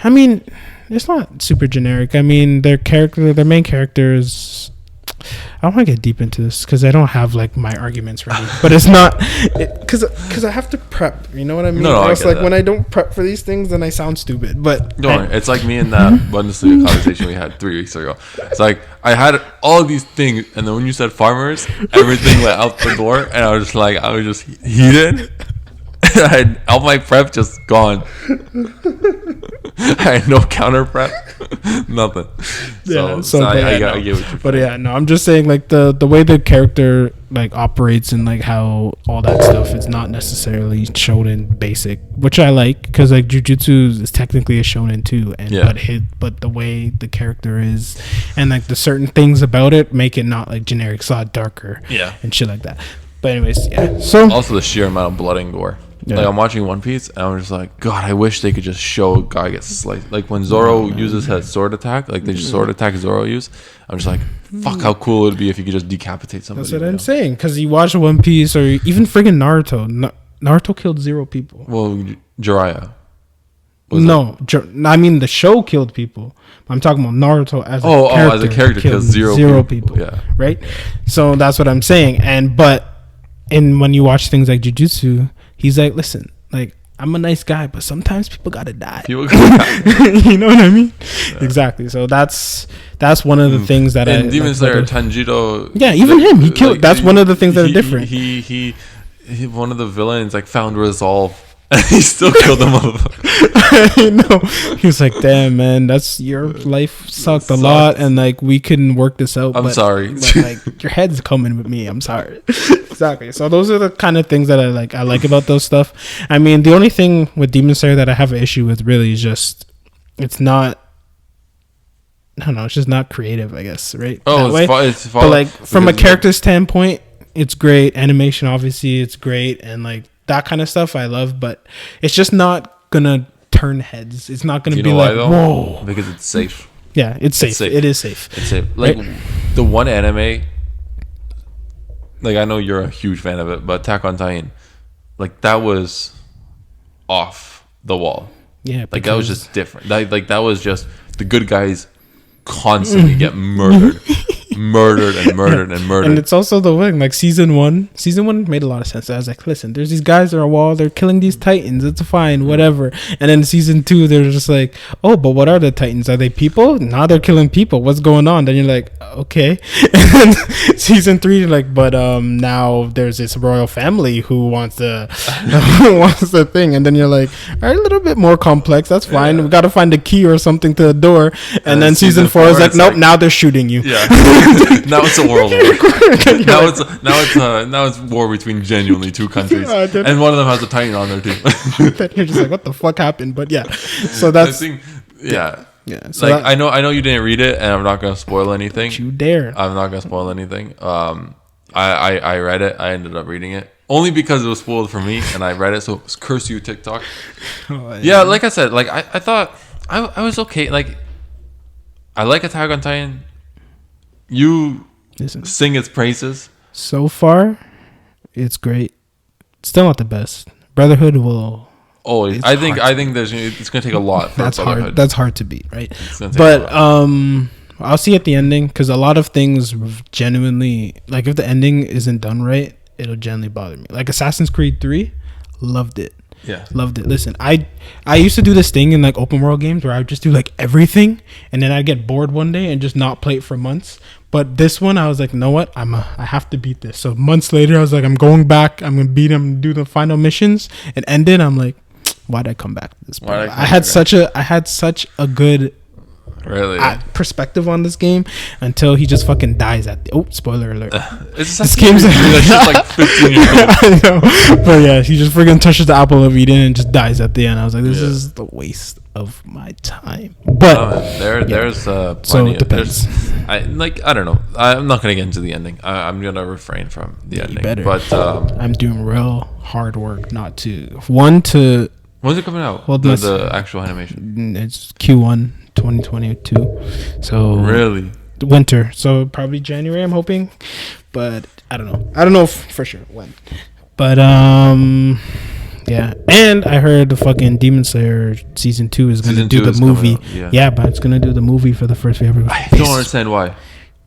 I mean, it's not super generic. I mean, their main characters. I don't want to get deep into this because I don't have like my arguments ready. But it's not because I have to prep. You know what I mean? No, it's like when I don't prep for these things, then I sound stupid. But don't worry. It's like me and that Bundesliga conversation we had 3 weeks ago. It's like I had all of these things, and then when you said farmers, everything went out the door, and I was just heated. I had all my prep just gone. I had no counter prep, nothing. So I get what you're But yeah, no, I'm just saying like the way the character like operates and like how all that stuff is not necessarily shonen basic, which I like because like Jujutsu is technically a shonen too, and but the way the character is and like the certain things about it make it not like generic, it's a lot darker, and shit like that. But anyways, yeah. So also the sheer amount of blood and gore. Yeah. Like I'm watching One Piece, and I'm just like, God, I wish they could just show a guy get sliced. Like when Zoro uses his sword attack, like the sword attack Zoro use, I'm just like, fuck, how cool it would be if you could just decapitate somebody. That's what I'm saying. Because you watch One Piece or even friggin' Naruto. Naruto killed 0 people. Well, Jiraiya. I mean the show killed people. I'm talking about Naruto as a character kills 0 people. Yeah. Right? So that's what I'm saying. But when you watch things like Jujutsu, he's like, listen, like, I'm a nice guy, but sometimes people gotta die. You know what I mean? Yeah. Exactly. So that's one of the things that and Demon Slayer, Tanjiro. Yeah, even him, he killed. Like, that's one of the things that are different. He one of the villains like found resolve. And he still killed the motherfucker. I know. He was like, damn, man, your life sucked a lot, and like we couldn't work this out. I'm sorry. But, like, your head's coming with me. I'm sorry. Exactly. So those are the kind of things that I like about those stuff. I mean, the only thing with Demon Slayer that I have an issue with really is just it's not. I don't know. It's just not creative, I guess. Right? Oh, it's but like from a character standpoint, it's great. Animation, obviously, it's great, and like. That kind of stuff I love, but it's just not gonna turn heads. It's not gonna be like, whoa, because it's safe. Yeah, it's safe. It is safe. It's safe. Like the one anime, like I know you're a huge fan of it, but Attack on Titan, like that was off the wall. Yeah, like that was just different. Like that was just the good guys constantly get murdered. murdered. And it's also the way, like season one made a lot of sense. I was like, listen, there's these guys on a wall, they're killing these titans, it's fine, whatever. And then season 2, they're just like, oh, but what are the titans? Are they people? Now they're killing people. What's going on? Then you're like, okay. And then season 3, you're like, but now there's this royal family who wants the thing. And then you're like, all right, a little bit more complex. That's fine. Yeah. We got to find a key or something to the door. And then season 4 is like, nope, now they're shooting you. Yeah. Now it's a world war. now it's war between genuinely 2 countries, and one of them has a titan on their team. Then you're just like, what the fuck happened? But yeah, so that's yeah. So like I know you didn't read it, and I'm not gonna spoil anything. You dare? I'm not gonna spoil anything. I read it. I ended up reading it only because it was spoiled for me, and I read it. So curse you, TikTok. Yeah, like I said, like I thought I was okay. Like I like Attack on Titan. You sing its praises. So far, it's great. Still not the best. Brotherhood will. Oh, I think it's gonna take a lot. For that's Brotherhood. Hard. That's hard to beat, right? But I'll see at the ending, because a lot of things genuinely, like if the ending isn't done right, it'll genuinely bother me. Like Assassin's Creed 3, loved it. Yeah, loved it. Listen, I used to do this thing in like open world games where I would just do like everything, and then I'd get bored one day and just not play it for months. But this one, I was like, you know what? I have to beat this. So months later, I was like, I'm going back. I'm gonna beat him, do the final missions, and end it. I'm like, why'd I come back to this? I had such a good perspective on this game until he just fucking dies at the spoiler alert. This game's like 15 years old. I know. But yeah, he just freaking touches the apple of Eden and just dies at the end. I was like, this is the waste of my time. But there's plenty. So it depends. I don't know. I'm not gonna get into the ending. I'm gonna refrain from the ending. Better. But I'm doing real hard work not to. When's it coming out? Well, the actual animation. It's Q1 2022. So really winter. So probably January, I'm hoping. But I don't know. I don't know for sure when. But yeah. And I heard the fucking Demon Slayer season 2 is gonna do the movie. Yeah, but it's gonna do the movie for the first few episodes. I don't understand why.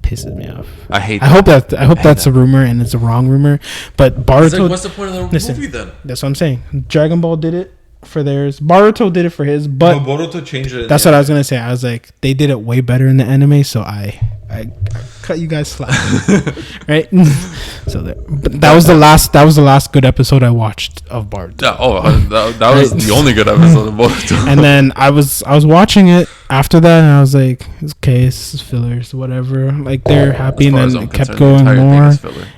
Pisses me off. I hate. I hope that's a rumor and it's a wrong rumor. But Boruto. Like, what's the point of the movie then? That's what I'm saying. Dragon Ball did it for theirs. Boruto did it for his, but Boruto changed it. That's what I was gonna say. I was like, they did it way better in the anime, so I cut you guys slack, right? So that was the last good episode I watched of Boruto. That was the only good episode of Boruto. And then I was watching it after that, and I was like, okay, this is fillers, whatever. Like they're happy, and then it kept going more,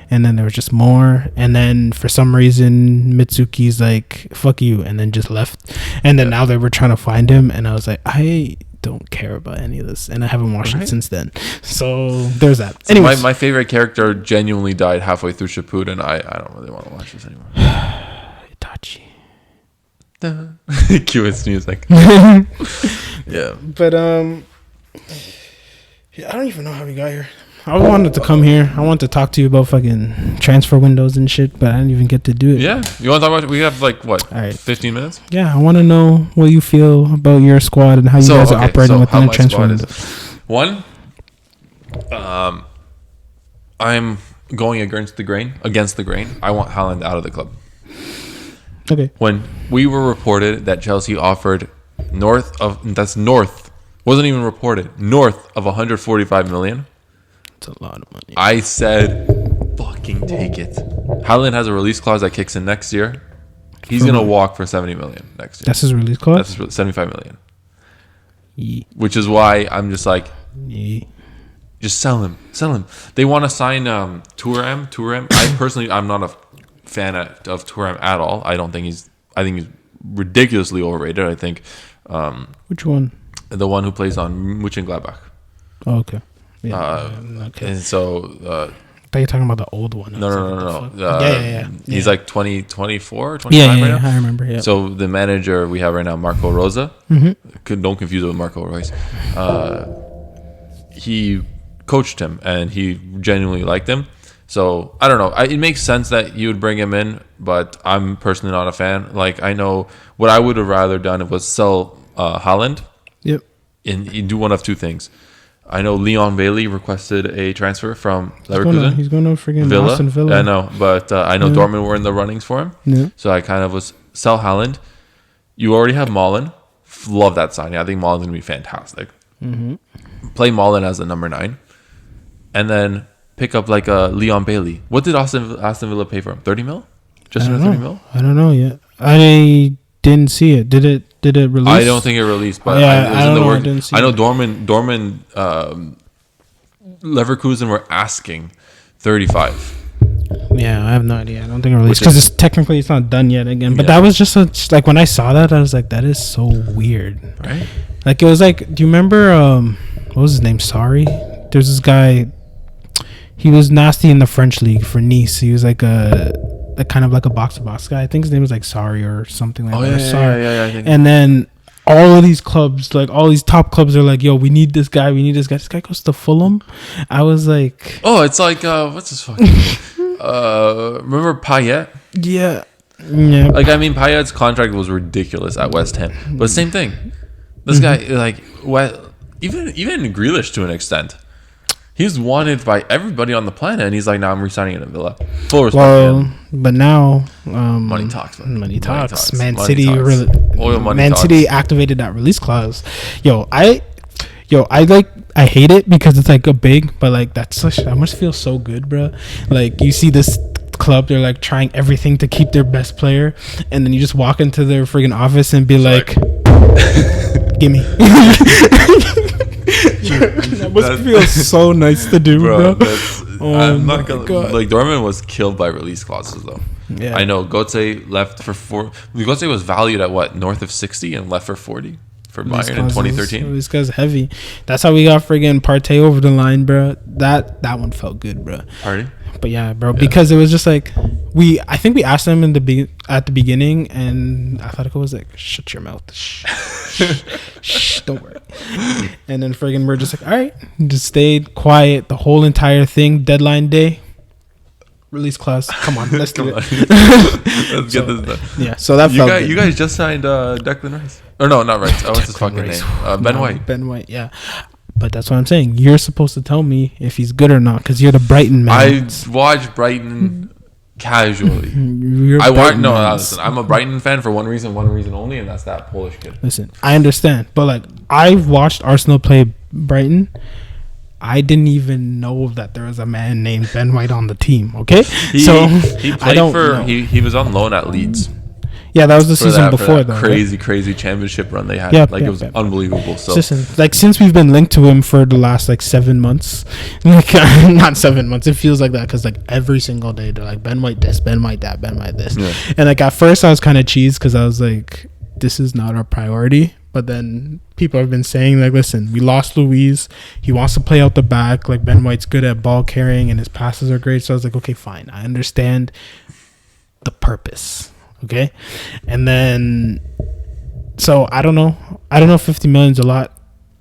and then there was just more, and then for some reason Mitsuki's like, fuck you, and then just left, and then now they were trying to find him, and I was like, I don't care about any of this, and I haven't watched it since then. So there's that. So my favorite character genuinely died halfway through Shippuden. I don't really want to watch this anymore. Itachi. Cue its music. Yeah. But yeah, I don't even know how we got here. I wanted to come here. I wanted to talk to you about fucking transfer windows and shit, but I didn't even get to do it. Yeah. You want to talk about? We have like what? All right. 15 minutes. Yeah, I want to know what you feel about your squad and how you guys are operating within the transfer window. One, I'm going against the grain. I want Haaland out of the club. Okay. When we were reported that Chelsea offered wasn't even reported, north of 145 million. It's a lot of money. I said, fucking take it. Haaland has a release clause that kicks in next year. He's going to walk for 70 million next year. That's his release clause? That's 75 million. Yeah. Which is why I'm just like, just sell him. They want to sign Thuram. I'm not a fan of Thuram at all. I think he's ridiculously overrated. I think. Which one? The one who plays on Mönchengladbach. Oh, okay. Yeah. Okay. And so. I thought you're talking about the old one. No. Yeah. He's like 24, 25 right now. I remember. Yeah. So the manager we have right now, Marco Rosa. Mm-hmm. Don't confuse it with Marco Royce. He coached him and he genuinely liked him. So I don't know. It makes sense that you would bring him in, but I'm personally not a fan. Like, I know what I would have rather done was sell Haaland. Yep. And you do one of two things. I know Leon Bailey requested a transfer from Leverkusen. He's going to freaking Aston Villa. I know, but I know Dortmund were in the runnings for him. Yeah. So I kind of was sell Haaland. You already have Malen. Love that signing. I think Malen's going to be fantastic. Mm-hmm. Play Malen as the number 9. And then pick up like a Leon Bailey. What did Aston Villa pay for him? 30 mil? Just under 30 mil? I don't know yet. I didn't see it. Did it release? I don't think it released, but I didn't see I know it. Dortmund Leverkusen were asking 35. Yeah, I have no idea. I don't think it released because technically it's not done yet again. But that was just like when I saw that, I was like, that is so weird. Right? Like it was like, do you remember what was his name? Sorry, there's this guy. He was nasty in the French league for Nice. He was like a kind of like a box-to-box guy. I think his name was like Sorry or something like that. Yeah. I think. And then all of these clubs, like all these top clubs, are like, "Yo, we need this guy. We need this guy." This guy goes to Fulham. I was like, "Oh, it's like what's his fucking name? Remember Payet?" Yeah. Like, I mean, Payet's contract was ridiculous at West Ham, but same thing. This guy, like, even Grealish to an extent. He's wanted by everybody on the planet, and he's like, "No, I'm resigning in Villa." Full respect. Well, but now money talks. Money talks. Man City activated that release clause. I hate it because it's like a big, but like that must feel so good, bro. Like you see this club, they're like trying everything to keep their best player, and then you just walk into their friggin' office and be like, "Gimme." That must feel so nice to do, bro. I'm not gonna like. Dortmund was killed by release clauses, though. Yeah, I know. Götze left for 4. Götze was valued at what, north of 60, and left for 40 for Bayern in 2013. This guy's heavy. That's how we got friggin' Partey over the line, bro. That one felt good, bro. Partey. But yeah, bro, because it was just like I think we asked them at the beginning, and Atletico was like, "Shut your mouth, shh, don't worry." And then friggin' we're just like, all right, just stayed quiet the whole entire thing. Deadline day, release clause. Come on, let's do it. Let's get this done. Yeah, so that felt good. You guys just signed Declan Rice. Or no, not Rice. What's his fucking name? Ben White. Ben White. Yeah. But that's what I'm saying. You're supposed to tell me if he's good or not because you're the Brighton man. I watch Brighton casually. Listen, I'm a Brighton fan for one reason only, and that's that Polish kid. Listen, I understand. But like, I've watched Arsenal play Brighton. I didn't even know that there was a man named Ben White on the team, okay? He was on loan at Leeds. Yeah, that was the season before, though. Crazy championship run they had. It was unbelievable. So, listen, like since we've been linked to him for the last like 7 months, like not 7 months, it feels like that because like every single day they're like Ben White this, Ben White that, Ben White this, and like at first I was kind of cheesed because I was like, this is not our priority. But then people have been saying like, listen, we lost Luis. He wants to play out the back. Like Ben White's good at ball carrying and his passes are great. So I was like, okay, fine, I understand the purpose. Okay, and then so I don't know. I don't know if 50 million is a lot.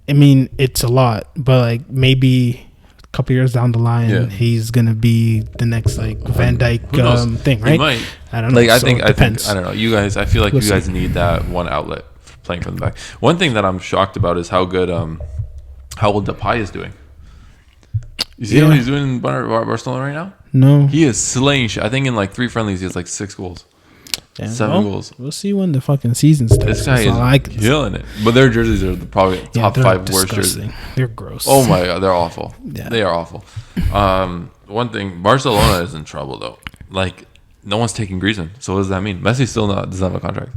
I mean, it's a lot, but like maybe a couple years down the line, he's gonna be the next like Van Dijk thing, right? He might. I don't know. Like I So think it depends. I don't know. You guys, I feel like you guys need that one outlet for playing from the back. One thing that I'm shocked about is how good how old Depay is doing. You see what he's doing in Barcelona right now? No, he is slaying shit. I think in like 3 friendlies, he has like 6 goals. Yeah, 7 goals. We'll see when the fucking season starts. This guy is killing it. But their jerseys are probably top 5 worst jerseys. They're gross. Oh my god, they're awful. Yeah. They are awful. One thing, Barcelona is in trouble though. Like no one's taking Griezmann. So what does that mean? Messi still doesn't have a contract.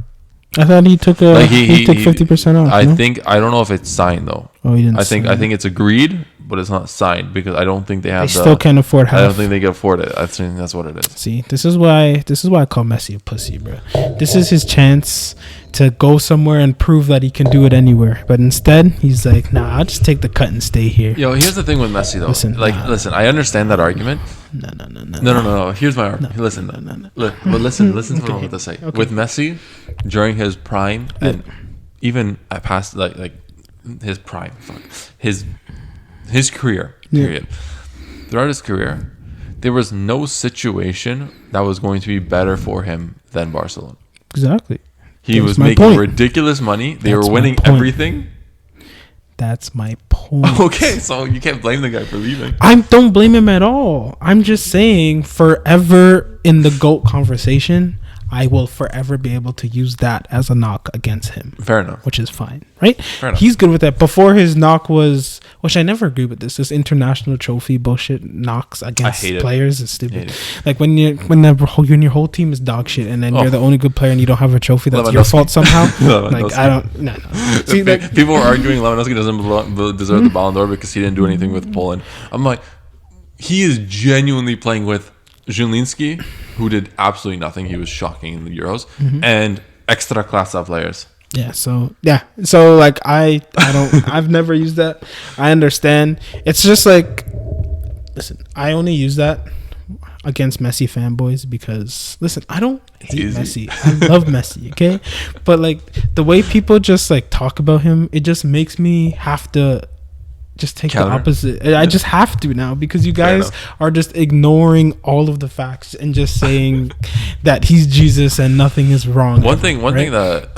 I thought he took he took 50% off. I don't know if it's signed though. Oh, he didn't. I think it's agreed, but it's not signed because I don't think they still can't afford half. I don't think they can afford it. I think that's what it is. See, this is why I call Messi a pussy, bro. This is his chance to go somewhere and prove that he can do it anywhere. But instead, he's like, nah, I'll just take the cut and stay here. Yo, here's the thing with Messi though. Listen, I understand that argument. No. Here's my argument. Listen, but listen to what I'm about to say. Okay. With Messi, during his prime and even at past like his prime, his career period. Throughout his career, there was no situation that was going to be better for him than Barcelona. Exactly. He was making ridiculous money. They were winning everything. That's my point. Okay, so you can't blame the guy for leaving. I don't blame him at all. I'm just saying, forever in the GOAT conversation, I will forever be able to use that as a knock against him. Fair enough. Which is fine, right? Fair enough. He's good with that. Before his knock was, which I never agree with this international trophy bullshit knocks against players is stupid. Like when your whole team is dog shit and then you're the only good player and you don't have a trophy, that's your fault somehow. Like I don't. No. See, people were arguing Lewandowski doesn't deserve the Ballon d'Or because he didn't do anything with Poland. I'm like, he is genuinely playing with Zielinski, who did absolutely nothing. He was shocking in the Euros, and extra class players. Yeah. So like I don't. I've never used that. I understand. It's just like, listen. I only use that against Messi fanboys because listen, I don't hate Messi. I love Messi. Okay, but like the way people just like talk about him, it just makes me have to just take the opposite. I just have to now because you guys are just ignoring all of the facts and just saying that he's Jesus and nothing is wrong. One thing that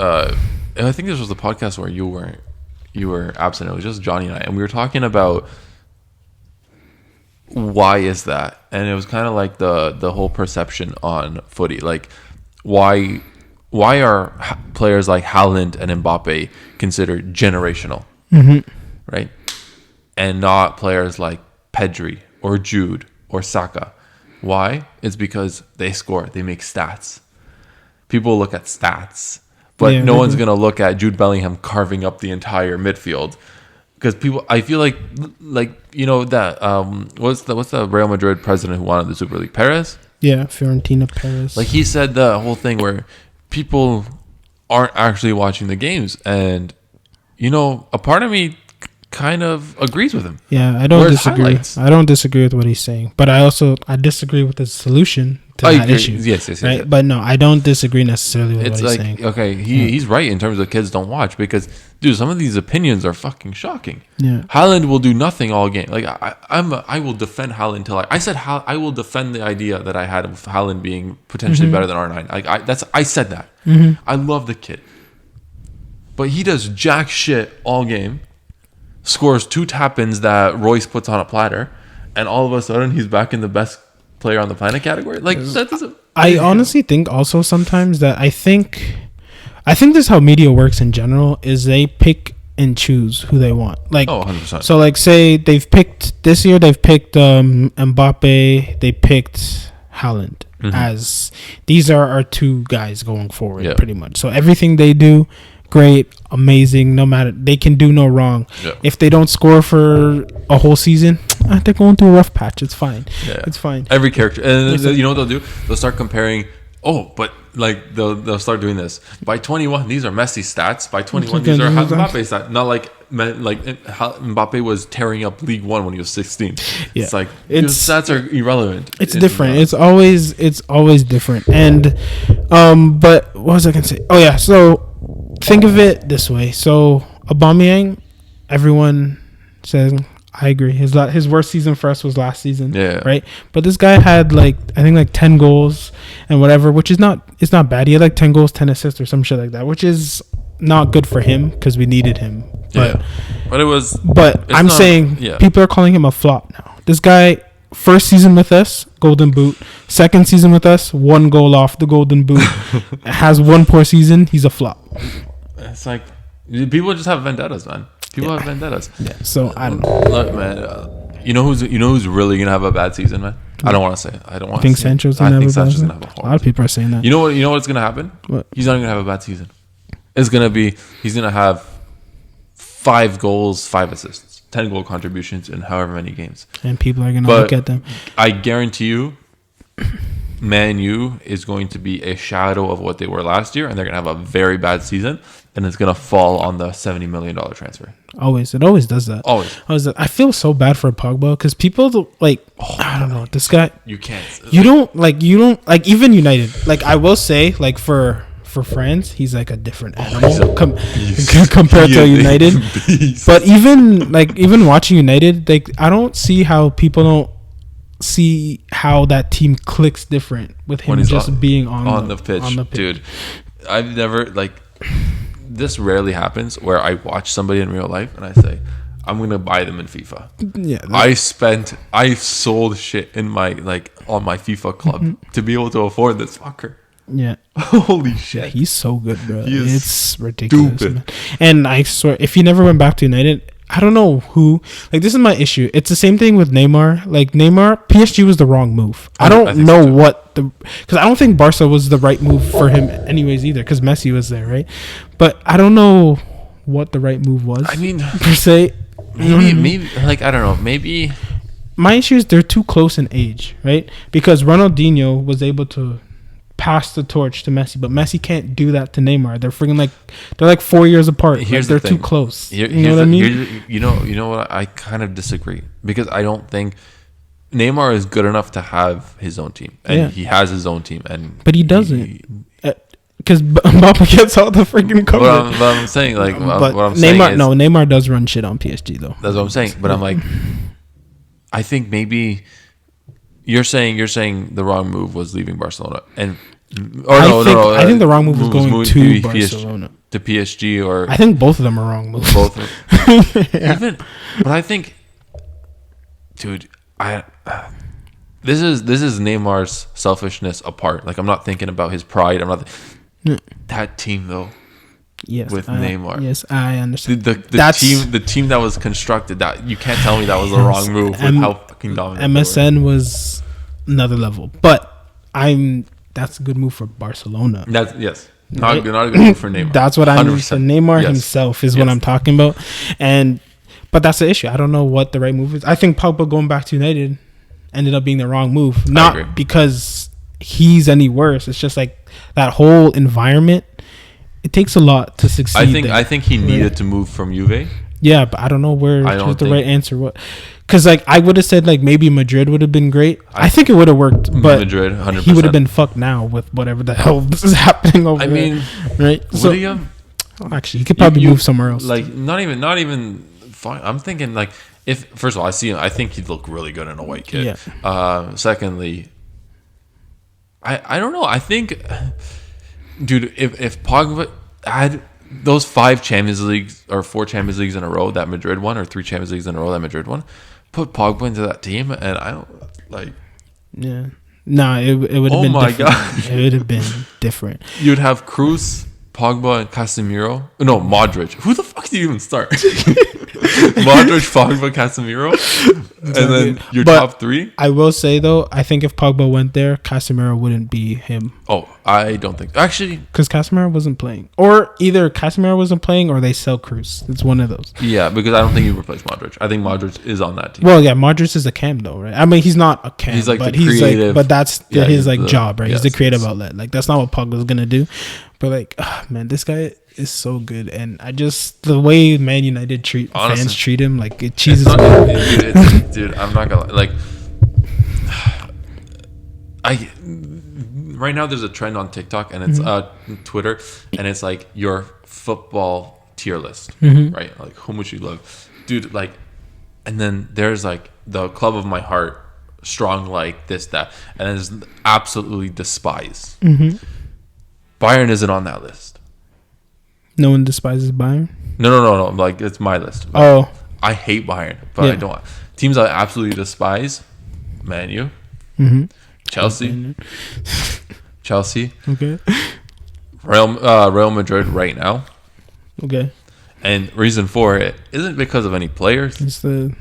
I think this was the podcast where you were absent. It was just Johnny and I, and we were talking about why is that, and it was kind of like the whole perception on footy, like why are players like Haaland and Mbappe considered generational, right? And not players like Pedri or Jude or Saka. Why? It's because they score. They make stats. People look at stats. But no one's going to look at Jude Bellingham carving up the entire midfield. Because people, I feel like you know that, what's the Real Madrid president who wanted the Super League? Perez? Yeah, Fiorentina Perez. Like he said the whole thing where people aren't actually watching the games. And, you know, a part of me kind of agrees with him. Yeah, I don't disagree. Highlights? I don't disagree with what he's saying, but I disagree with the solution to that issue. Yes. Right? But no, I don't disagree necessarily with what he's saying. Okay, he's right in terms of kids don't watch because, dude, some of these opinions are fucking shocking. Yeah, Haaland will do nothing all game. Like I will defend Haaland till I will defend the idea that I had of Haaland being potentially better than R9. Like I said that. I love the kid, but he does jack shit all game. Scores 2 tap-ins that Royce puts on a platter, and all of a sudden he's back in the best player on the planet category. Like that doesn't. I honestly think also sometimes that I think this is how media works in general is they pick and choose who they want. Like 100%. So like say they've picked Mbappe, they picked Haaland as these are our 2 guys going forward pretty much. So everything they do, great, amazing, no matter, they can do no wrong. If they don't score for a whole season, they're going through a rough patch. It's fine. It's fine. Every character, and you know what they'll do? They'll start comparing. Oh, but like they'll start doing this. By 21, these are Messi stats. By 21, these are Mbappe stats. Not like how Mbappe was tearing up League One when he was 16. Yeah. It's like his stats are irrelevant. It's different. It's always different. And but what was I gonna say? Oh yeah. So think of it this way. So Aubameyang, everyone says I agree. His worst season for us was last season. Yeah. Right. But this guy had I think 10 goals and whatever, which is it's not bad. He had 10 goals, 10 assists or some shit like that, which is not good for him because we needed him. But it was. But I'm saying people are calling him a flop now. This guy, first season with us, Golden Boot. Second season with us, 1 goal off the Golden Boot. Has 1 poor season. He's a flop. It's like people just have vendettas, man. People have vendettas. Yeah. So I don't know. Look, man. You know who's really gonna have a bad season, man? I don't want to say it. I don't want to. Think Sancho's gonna have a bad season? A lot of people are saying that. You know what's gonna happen? What? He's not gonna have a bad season. It's gonna be he's gonna have 5 goals, 5 assists, 10 goal contributions in however many games. And people are gonna look at them. I guarantee you, Man U is going to be a shadow of what they were last year, and they're gonna have a very bad season, and it's gonna fall on the $70 million transfer. It always does that. Always. I feel so bad for Pogba because people I don't know, this guy. You can't. You don't even United. I will say for France, he's a different animal compared to United. But even watching United, I don't see how people don't see how that team clicks different with him just being on the pitch. Dude. I've never this rarely happens where I watch somebody in real life and I say, I'm gonna buy them in FIFA. Yeah, I sold shit in my on my FIFA club to be able to afford this fucker. Yeah. Holy shit. Yeah, he's so good, bro. It's ridiculous. Man. And I swear, if he never went back to United, I don't know who. This is my issue. It's the same thing with Neymar. Neymar, PSG was the wrong move. I don't know because I don't think Barca was the right move for him anyways either, because Messi was there, right? But I don't know what the right move was. I mean, per se. Maybe I don't know. Maybe. My issue is they're too close in age, right? Because Ronaldinho was able to pass the torch to Messi, but Messi can't do that to Neymar. They're freaking they're 4 years apart. They're too close. You know what I mean? You know what? I kind of disagree, because I don't think Neymar is good enough to have his own team, and he has his own team, but he doesn't. Because Mbappe gets all the freaking cover. But I'm saying, Neymar does run shit on PSG though. That's what I'm saying. But I'm I think maybe you're saying the wrong move was leaving Barcelona, I think the wrong move was going to Barcelona, to PSG, or I think both of them are wrong moves. Both, but I think, dude, this is Neymar's selfishness apart. I'm not thinking about his pride. I'm not. That team though, with Neymar. Yes, I understand. The team that was constructed, that you can't tell me that was the wrong move with how fucking dominant. MSN was another level, but that's a good move for Barcelona. Not a good move for Neymar. That's what I mean. So Neymar himself is what I'm talking about, but that's the issue. I don't know what the right move is. I think Pogba going back to United ended up being the wrong move, not because he's any worse. It's just that whole environment. It takes a lot to succeed. I think he needed to move from Juve. Yeah, but I don't know where's the right answer. What? Because I would have said maybe Madrid would have been great. I think it would have worked, but Madrid, 100%. He would have been fucked now with whatever the hell this is happening over there. I mean, right? So actually, he could probably move somewhere else. Not even fine. I'm thinking if first of all, I think he'd look really good in a white kit. Yeah. Secondly, I don't know. I think, dude, if Pogba had those 5 Champions Leagues or 4 Champions Leagues in a row that Madrid won, or 3 Champions Leagues in a row that Madrid won, put Pogba into that team, and I don't Yeah. No, it would have been. Oh my god, it would have been different. You'd have Cruz, Pogba, and Casemiro. No, Modric. Who the fuck do you even start? Modric, Pogba, Casemiro, and then your top 3. I will say though, I think if Pogba went there, Casemiro wouldn't be him. Oh, I don't think actually, because Casemiro wasn't playing, or either Casemiro wasn't playing, or they sell Cruz. It's one of those. Yeah, because I don't think you replace Modric. I think Modric is on that team. Well, yeah, Modric is a cam though, right? I mean, he's not a cam. He's but he's creative, but that's his job, right? Yes, he's the creative outlet. That's not what Pogba's gonna do. But man, this guy is so good, and I just the way Man United fans treat him, like it cheeses me. Dude, I'm not gonna like. Right now there's a trend on TikTok and it's Twitter, and it's like your football tier list, right? Like who would you love, dude? Like, and then there's like the club of my heart, strong like this that, and there's absolutely despise. Bayern isn't on that list. No one despises Bayern. No. Like it's my list. I hate Bayern, but I don't. Teams I absolutely despise: Man U, Chelsea. Okay. Real Madrid right now. Okay. And reason for it isn't because of any players. It's the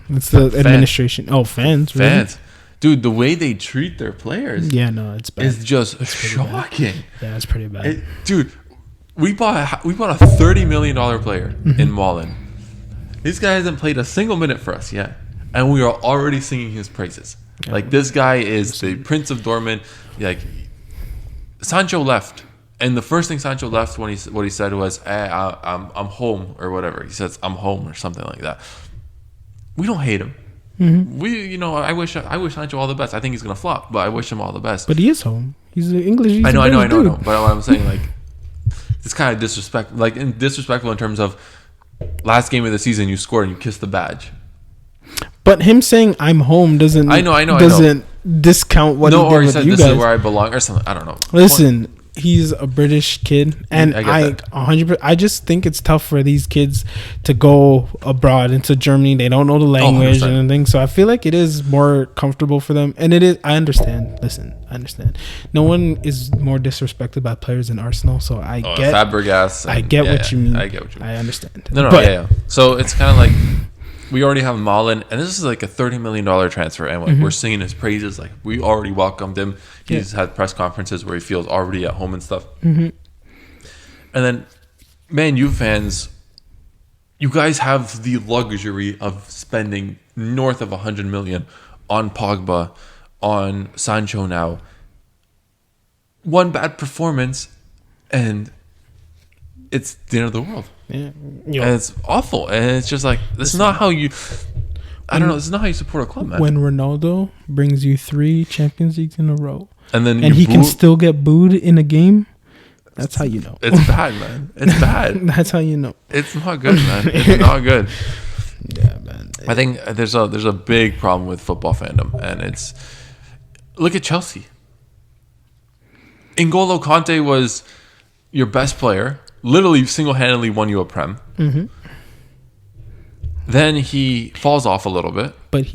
administration. Oh, fans. Really? Fans. Dude, the way they treat their players. Yeah, no, it's bad. It's just shocking. Yeah, it's pretty bad. Dude, we bought a $30 million player in Mullen. This guy hasn't played a single minute for us yet, and we are already singing his praises. Yeah. Like this guy is the Prince of Dortmund. Like Sancho left, and the first thing Sancho left what he said was, "I'm home" or whatever. He says, "I'm home" or something like that. We don't hate him. I wish Sancho all the best. I think he's gonna flop, but I wish him all the best. But he is home. He's an English. I know. But what I'm saying, like, it's kind of disrespectful in terms of last game of the season you scored and you kissed the badge. But him saying "I'm home" doesn't discount what he did with said, you this guys. Is where I belong or something. I don't know. Listen, he's a British kid, and I 100%. I just think it's tough for these kids to go abroad into Germany. They don't know the language and everything, so I feel like it is more comfortable for them. And it is. I understand. Listen, I understand. No one is more disrespected by players in Arsenal, so I get Fabregas. I get what you mean. I get what you mean. I understand. No. So it's kind of like. We already have Malen, and this is like a $30 million transfer, and we're singing his praises. Like we already welcomed him. He's had press conferences where he feels already at home and stuff. And then, Man U fans, you guys have the luxury of spending north of $100 million on Pogba, on Sancho now. One bad performance, and it's the end of the world. Yeah. And it's awful. And it's just like, this is not how you... I don't know. This is not how you support a club, man. When Ronaldo brings you 3 Champions Leagues in a row, and he can still get booed in a game, that's how you know. It's bad, man. It's bad. That's how you know. It's not good, man. It's not good. Yeah, man. I think there's a big problem with football fandom, and it's... Look at Chelsea. N'Golo Kante was your best player... Literally single-handedly won you a Prem. Then he falls off a little bit. But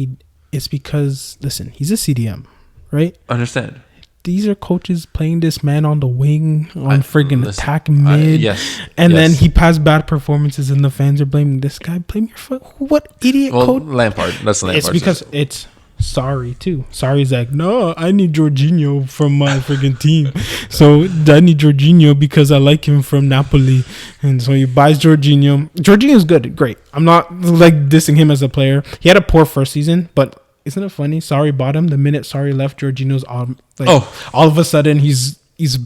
it's because, listen, he's a CDM, right? Understand. These are coaches playing this man on the wing, on friggin' attack mid. Yes. And then he has bad performances and the fans are blaming this guy. Blame your foot. What idiot coach? Lampard. That's Lampard. It's because it's... Sorry too. Sorry's like, no, I need Jorginho from my freaking team. So I need Jorginho because I like him from Napoli. And so he buys Jorginho. Jorginho's good, great. I'm not like dissing him as a player. He had a poor first season, but isn't it funny? Sarri bought him. The minute Sarri left, Jorginho's all of a sudden he's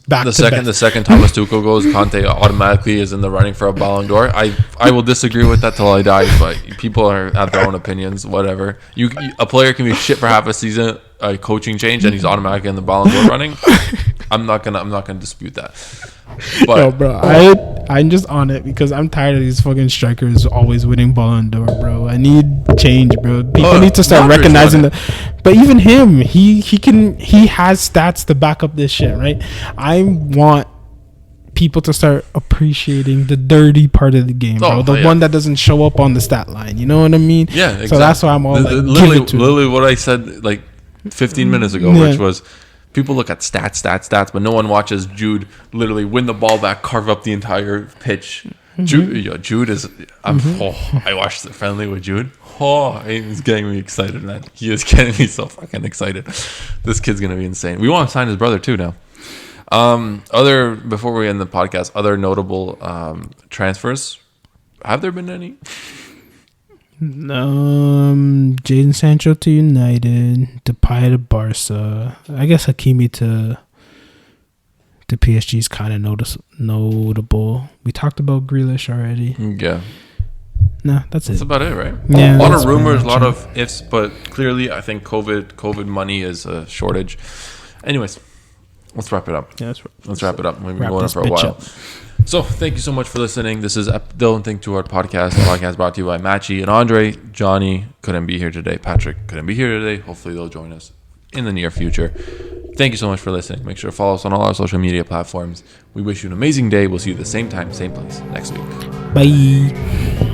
back the second Thomas Tuchel goes, Conte automatically is in the running for a Ballon d'Or. I will disagree with that till I die, but people have their own opinions, whatever. A player can be shit for half a season, a coaching change, and he's automatically in the Ballon d'Or running. I'm not gonna dispute that. But yo, bro, I'm just on it because I'm tired of these fucking strikers always winning Ballon d'Or, bro. I need change, bro. People need to start recognizing that. But even him, he has stats to back up this shit, right? I want people to start appreciating the dirty part of the game, bro. The one that doesn't show up on the stat line. You know what I mean? Yeah, exactly. So that's why I'm all literally what I said like 15 minutes ago, which was people look at stats, but no one watches Jude literally win the ball back, carve up the entire pitch. Jude is... I watched the friendly with Jude. He's getting me excited, man. He is getting me so fucking excited. This kid's going to be insane. We want to sign his brother, too, now. Before we end the podcast, other notable transfers. Have there been any? Jadon Sancho to United, Depay to Barca. I guess Hakimi to the PSG is kind of notable. We talked about Grealish already. Yeah. Nah, that's about it, right? Yeah, a lot of rumors, a lot of ifs, but clearly, I think COVID money is a shortage. Anyways, let's wrap it up. Yeah, let's wrap it up. We've been going on for a while. So, thank you so much for listening. This is Don't Think Too Hard podcast. The podcast brought to you by Maciej and Andre. Johnny couldn't be here today. Patrick couldn't be here today. Hopefully, they'll join us in the near future. Thank you so much for listening. Make sure to follow us on all our social media platforms. We wish you an amazing day. We'll see you at the same time, same place next week. Bye.